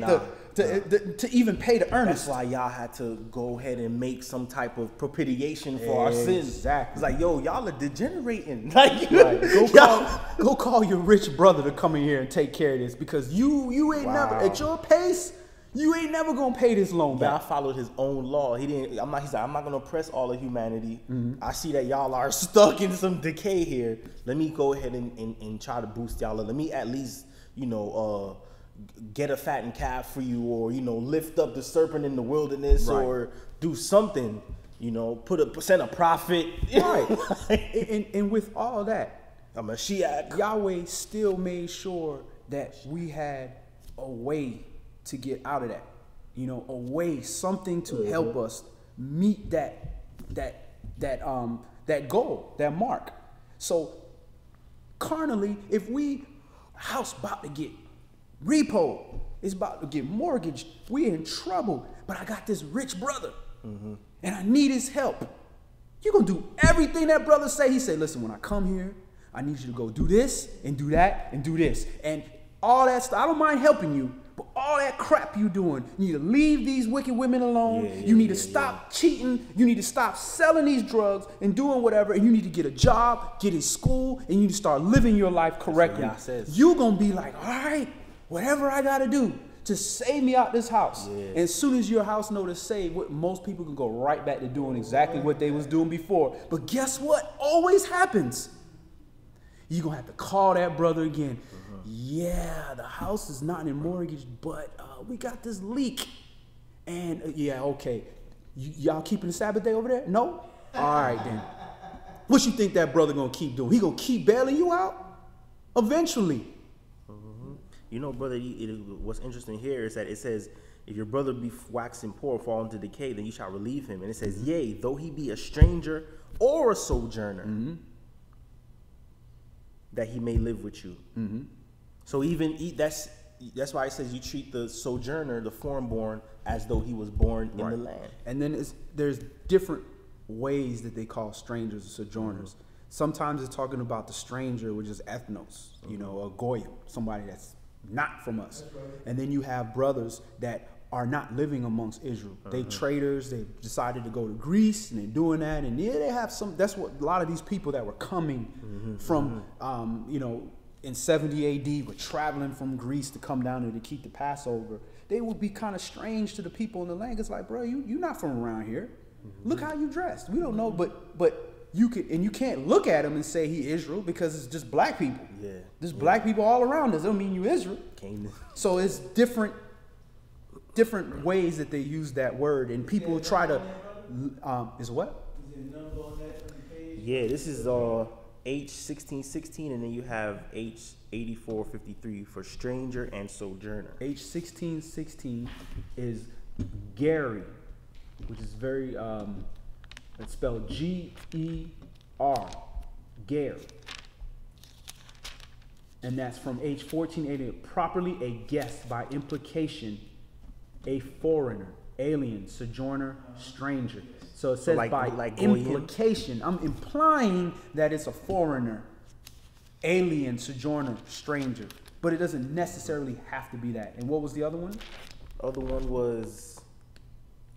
to even pay the earnest. That's why y'all had to go ahead and make some type of propitiation for our sins. Exactly. It's like, yo, y'all are degenerating. Like, go call your rich brother to come in here and take care of this, because you ain't never at your pace. You ain't never gonna pay this loan back. Y'all followed his own law. He didn't. He said, I'm not gonna oppress all of humanity. I see that y'all are stuck in some decay here. Let me go ahead and try to boost y'all. Let me at least, get a fattened calf for you, or lift up the serpent in the wilderness, or do something. Send a prophet. Right. and with all that, I'm a Mashiach. Yahweh still made sure that we had a way to get out of that, a way, something to help us meet that goal, that mark. So carnally, if house about to get repoed, it's about to get mortgaged, we're in trouble, but I got this rich brother and I need his help. You're gonna do everything that brother say. He said, listen, when I come here, I need you to go do this and do that and do this. And all that stuff, I don't mind helping you, but all that crap you doing, you need to leave these wicked women alone. You need to stop cheating. You need to stop selling these drugs and doing whatever. And you need to get a job, get in school, and you need to start living your life correctly. You're going to be like, all right, whatever I got to do to save me out this house. And as soon as your house know to save, most people can go right back to doing exactly what they was doing before. But guess what always happens? You're going to have to call that brother again. Yeah, the house is not in mortgage, but we got this leak. And okay. Y'all keeping the Sabbath day over there? No? All right, then. What you think that brother going to keep doing? He going to keep bailing you out? Eventually. You know, brother, what's interesting here is that it says, if your brother be waxing poor, fall into decay, then you shall relieve him. And it says, yea, though he be a stranger or a sojourner, that he may live with you. So that's why it says you treat the sojourner, the foreign-born, as though he was born in the land. And then there's different ways that they call strangers or sojourners. Sometimes it's talking about the stranger, which is ethnos, you know, a goyim, somebody that's not from us. And then you have brothers that are not living amongst Israel. They traders, they decided to go to Greece, and they're doing that. And yeah, they have some, that's what a lot of these people that were coming from, you know, in 70 AD were traveling from Greece to come down there to keep the Passover. They would be kind of strange to the people in the land. It's like, bro, you're not from around here. Look how you dressed. We don't know, but you could, and you can't look at him and say he Israel because it's just black people. Yeah, there's black people all around us. That don't mean you Israel. So it's different ways that they use that word, and people try to is what? Yeah, this is H1616, and then you have H8453 for stranger and sojourner. H1616 is Gary, which is very it's spelled G-E-R, Gary. And that's from H1480, properly a guest, by implication, a foreigner, alien, sojourner, stranger. So it says by implication, I'm implying that it's a foreigner, alien, sojourner, stranger. But it doesn't necessarily have to be that. And what was the other one? Other one was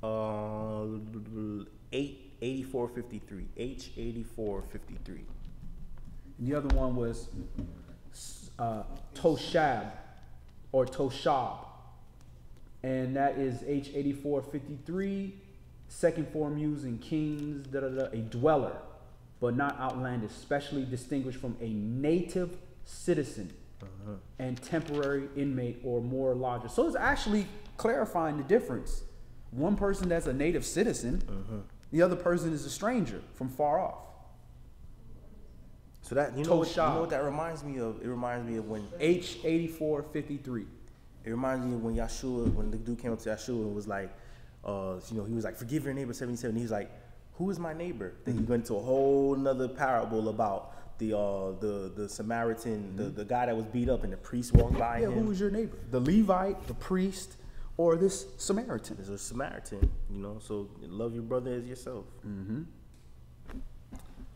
8453, H8453. And the other one was Toshab or Toshab. And that is H8453, second form used in Kings, a dweller, but not outlandish, specially distinguished from a native citizen and temporary inmate or more lodger. So it's actually clarifying the difference. One person that's a native citizen, the other person is a stranger from far off. So that you know what that reminds me of? It reminds me of when H8453. It reminds me of when Yahshua, when the dude came up to Yahshua and was like, you know, he was like, forgive your neighbor 77. He was like, who is my neighbor? Then he went into a whole nother parable about the Samaritan, the guy that was beat up and the priest walked by him. Who was your neighbor? The Levite, the priest, or this Samaritan? There's a Samaritan, you know, so love your brother as yourself.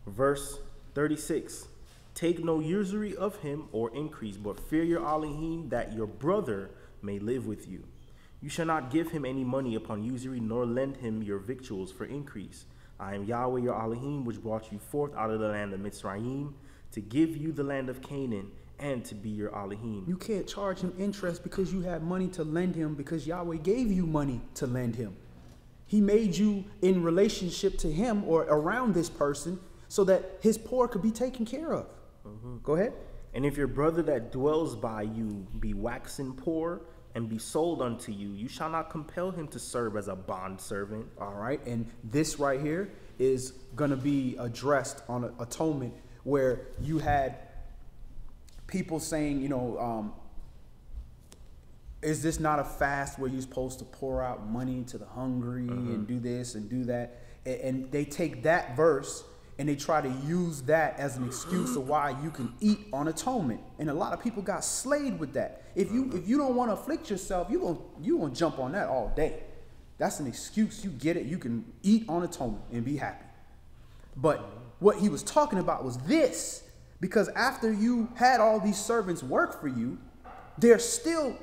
Verse 36. Take no usury of him or increase, but fear your Elohim, that your brother may live with you. You shall not give him any money upon usury, nor lend him your victuals for increase. I am Yahweh your Elohim, which brought you forth out of the land of Mitzrayim, to give you the land of Canaan, and to be your Elohim. You can't charge him interest because you had money to lend him, because Yahweh gave you money to lend him. He made you in relationship to him or around this person so that his poor could be taken care of. Go ahead. And if your brother that dwells by you be waxen poor and be sold unto you, you shall not compel him to serve as a bondservant. All right. And this right here is going to be addressed on atonement, where you had people saying, you know, is this not a fast where you're supposed to pour out money to the hungry and do this and do that? And they take that verse and they try to use that as an excuse of why you can eat on atonement. And a lot of people got slayed with that. If you don't want to afflict yourself, you gonna jump on that all day. That's an excuse. You get it. You can eat on atonement and be happy. But what he was talking about was this, because after you had all these servants work for you, they're still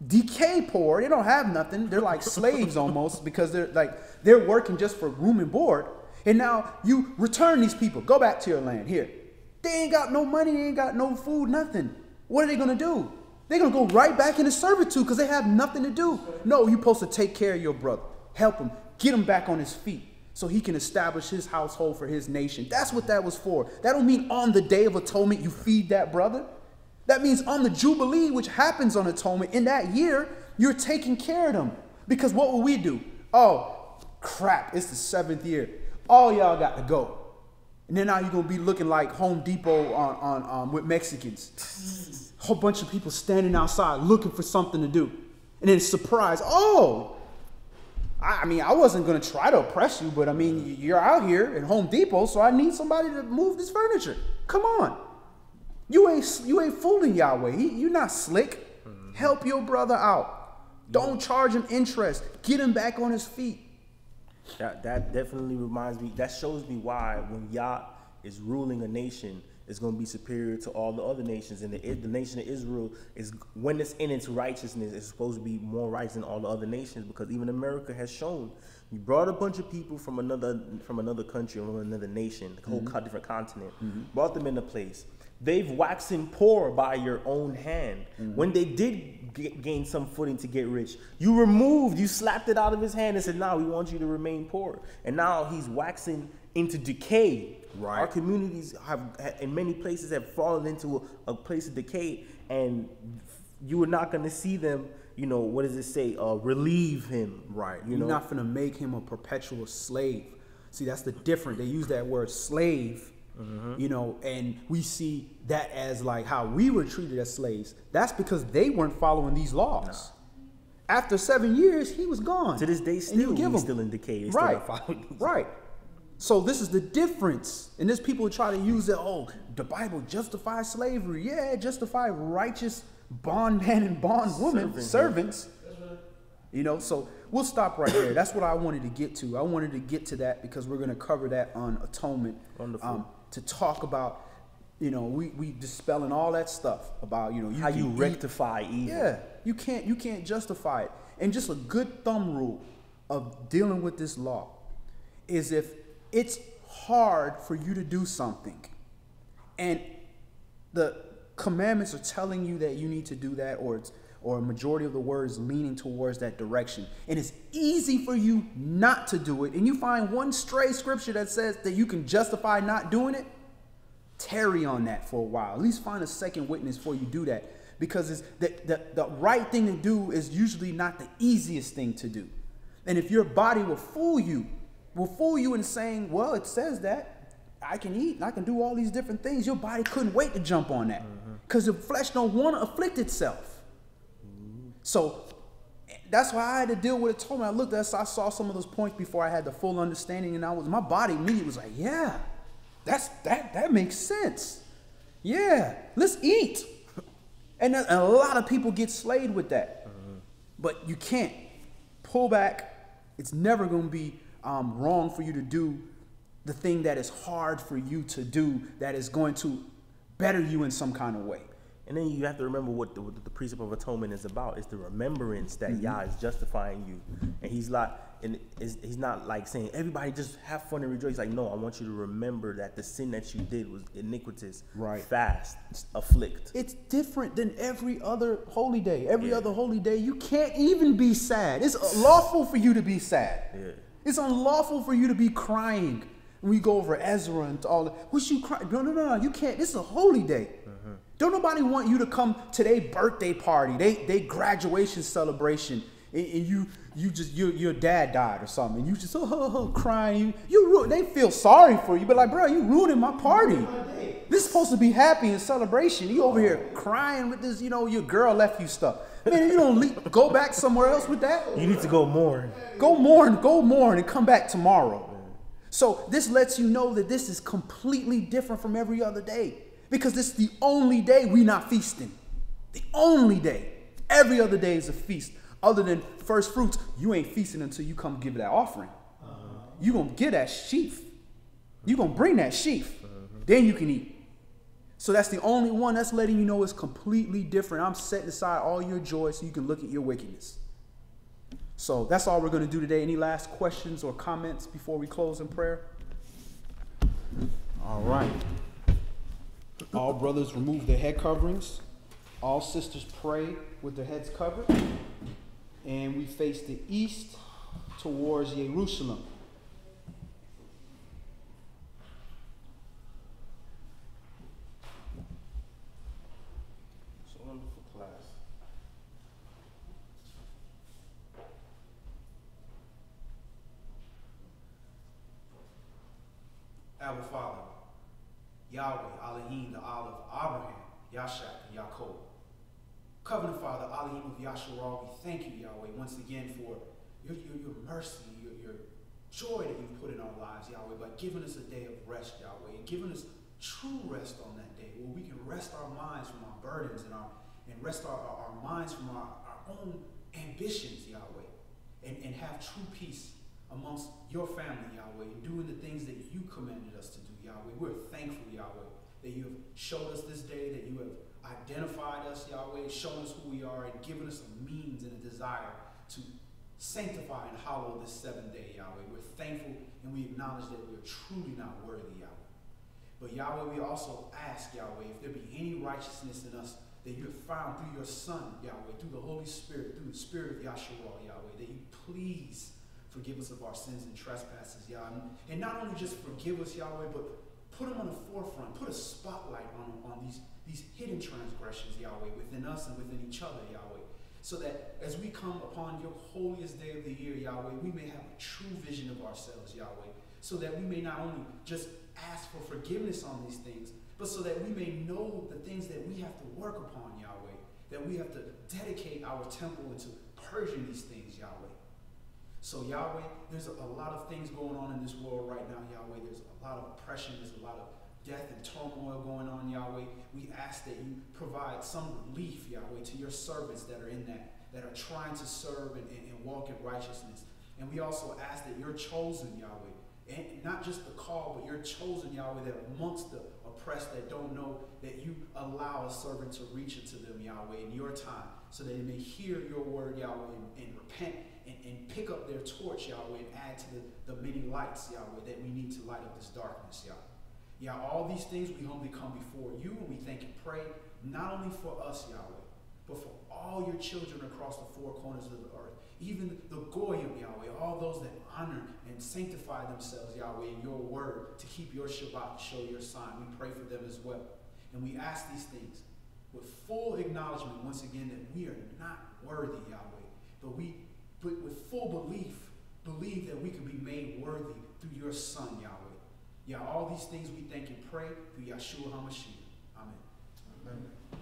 decay poor. They don't have nothing. They're like slaves almost, because they're working just for room and board. And now you return these people. Go back to your land. Here. They ain't got no money. They ain't got no food, nothing. What are they going to do? They're going to go right back into servitude because they have nothing to do. No, you're supposed to take care of your brother. Help him. Get him back on his feet so he can establish his household for his nation. That's what that was for. That don't mean on the Day of Atonement you feed that brother. That means on the Jubilee, which happens on Atonement, in that year, you're taking care of them. Because what will we do? Oh, crap. It's the 7th year. All y'all got to go. And then now you're going to be looking like Home Depot on with Mexicans. A whole bunch of people standing outside looking for something to do. And then surprise, oh, I mean, I wasn't going to try to oppress you, but I mean, you're out here at Home Depot, so I need somebody to move this furniture. Come on. You ain't fooling Yahweh. You're not slick. Help your brother out. Don't charge him interest. Get him back on his feet. That definitely reminds me, that shows me why when Yah is ruling a nation, it's going to be superior to all the other nations. And the nation of Israel is, when it's in its righteousness, it's supposed to be more righteous than all the other nations, because even America has shown, you brought a bunch of people from another country or from another nation, a whole different continent, brought them into place. They've waxen poor by your own hand. When they did gain some footing to get rich, you slapped it out of his hand and said, "Now we want you to remain poor." And now he's waxing into decay. Right. Our communities have, in many places, have fallen into a place of decay, and you are not going to see them. You know, what does it say? Relieve him. Right. You're not going to make him a perpetual slave. See, that's the difference. They use that word slave. You know, and we see that as like how we were treated as slaves. That's because they weren't following these laws. No. After 7 years, he was gone. To this day, he's still in decay. Right. Right. So this is the difference. And there's people who try to use it. Oh, the Bible justifies slavery. Yeah, it justifies righteous bondman and bondwoman, servants. You know, so we'll stop right there. That's what I wanted to get to. I wanted to get to that because we're going to cover that on atonement. Wonderful. To talk about, you know, we dispelling all that stuff about, you know, how you rectify evil. Yeah, you can't justify it. And just a good thumb rule of dealing with this law is if it's hard for you to do something and the commandments are telling you that you need to do that, or a majority of the word is leaning towards that direction, and it's easy for you not to do it, and you find one stray scripture that says that you can justify not doing it, tarry on that for a while. At least find a second witness before you do that, because it's the right thing to do is usually not the easiest thing to do. And if your body will fool you in saying, well, it says that I can eat and I can do all these different things, your body couldn't wait to jump on that, because the flesh don't want to afflict itself. So that's why I had to deal with it. I looked at it, I saw some of those points before I had the full understanding, and my body immediately was like, yeah, that makes sense. Yeah, let's eat. And a lot of people get slayed with that. But you can't pull back. It's never going to be wrong for you to do the thing that is hard for you to do, that is going to better you in some kind of way. And then you have to remember what the precept of atonement is about. It's the remembrance that Yah is justifying you. And he's not like saying, everybody just have fun and rejoice. He's like, no, I want you to remember that the sin that you did was iniquitous, fast, afflict. It's different than every other holy day. Every other holy day, you can't even be sad. It's lawful for you to be sad. Yeah. It's unlawful for you to be crying. When we go over Ezra and all that, what you cry? No, you can't. This is a holy day. Don't nobody want you to come to their birthday party, they graduation celebration, and your dad died or something, and you just crying. They feel sorry for you, but like, bro, you ruining my party. This is supposed to be happy and celebration. You over here crying with this, your girl left you stuff. Man, you don't go back somewhere else with that. You need to go mourn. Go mourn, and come back tomorrow. So this lets you know that this is completely different from every other day. Because this is the only day we not feasting. The only day. Every other day is a feast. Other than first fruits, you ain't feasting until you come give that offering. You're going to get that sheaf. You're going to bring that sheaf. Then you can eat. So that's the only one that's letting you know it's completely different. I'm setting aside all your joy so you can look at your wickedness. So that's all we're going to do today. Any last questions or comments before we close in prayer? All right. All brothers remove their head coverings. All sisters pray with their heads covered. And we face the east towards Jerusalem. It's a wonderful class. Our Father, Yahweh, Elohim, the Allah of Abraham, Yashak, and Yaakov. Covenant Father, Elohim of Yasharal, we thank you, Yahweh, once again for your mercy, your joy that you've put in our lives, Yahweh, by giving us a day of rest, Yahweh, and giving us true rest on that day, where we can rest our minds from our burdens and rest our minds from our own ambitions, Yahweh, and have true peace amongst your family, Yahweh, doing the things that you commanded us to do, Yahweh. We're thankful, Yahweh, that you have showed us this day, that you have identified us, Yahweh, shown us who we are, and given us a means and a desire to sanctify and hallow this seventh day, Yahweh. We're thankful and we acknowledge that we're truly not worthy, Yahweh. But Yahweh, we also ask, Yahweh, if there be any righteousness in us that you have found through your Son, Yahweh, through the Holy Spirit, through the Spirit of Yahshua, Yahweh, that you please forgive us of our sins and trespasses, Yahweh. And not only just forgive us, Yahweh, but put them on the forefront, put a spotlight on these hidden transgressions, Yahweh, within us and within each other, Yahweh. So that as we come upon your holiest day of the year, Yahweh, we may have a true vision of ourselves, Yahweh. So that we may not only just ask for forgiveness on these things, but so that we may know the things that we have to work upon, Yahweh. That we have to dedicate our temple into purging these things, Yahweh. So Yahweh, there's a lot of things going on in this world right now, Yahweh. There's a lot of oppression, there's a lot of death and turmoil going on, Yahweh. We ask that you provide some relief, Yahweh, to your servants that are in that are trying to serve and walk in righteousness. And we also ask that you're chosen, Yahweh, and not just the call, but you're chosen, Yahweh, that amongst the oppressed that don't know, that you allow a servant to reach into them, Yahweh, in your time, so that they may hear your word, Yahweh, and repent and pick up their torch, Yahweh, and add to the many lights, Yahweh, that we need to light up this darkness, Yahweh. Yeah, all these things we humbly come before you, and we thank and pray, not only for us, Yahweh, but for all your children across the four corners of the earth, even the Goyim, Yahweh, all those that honor and sanctify themselves, Yahweh, in your word to keep your Shabbat, to show your sign. We pray for them as well. And we ask these things with full acknowledgement, once again, that we are not worthy, Yahweh, but with full believe that we can be made worthy through your Son, Yahweh. Yeah, all these things we thank and pray through Yahshua HaMashiach. Amen. Amen.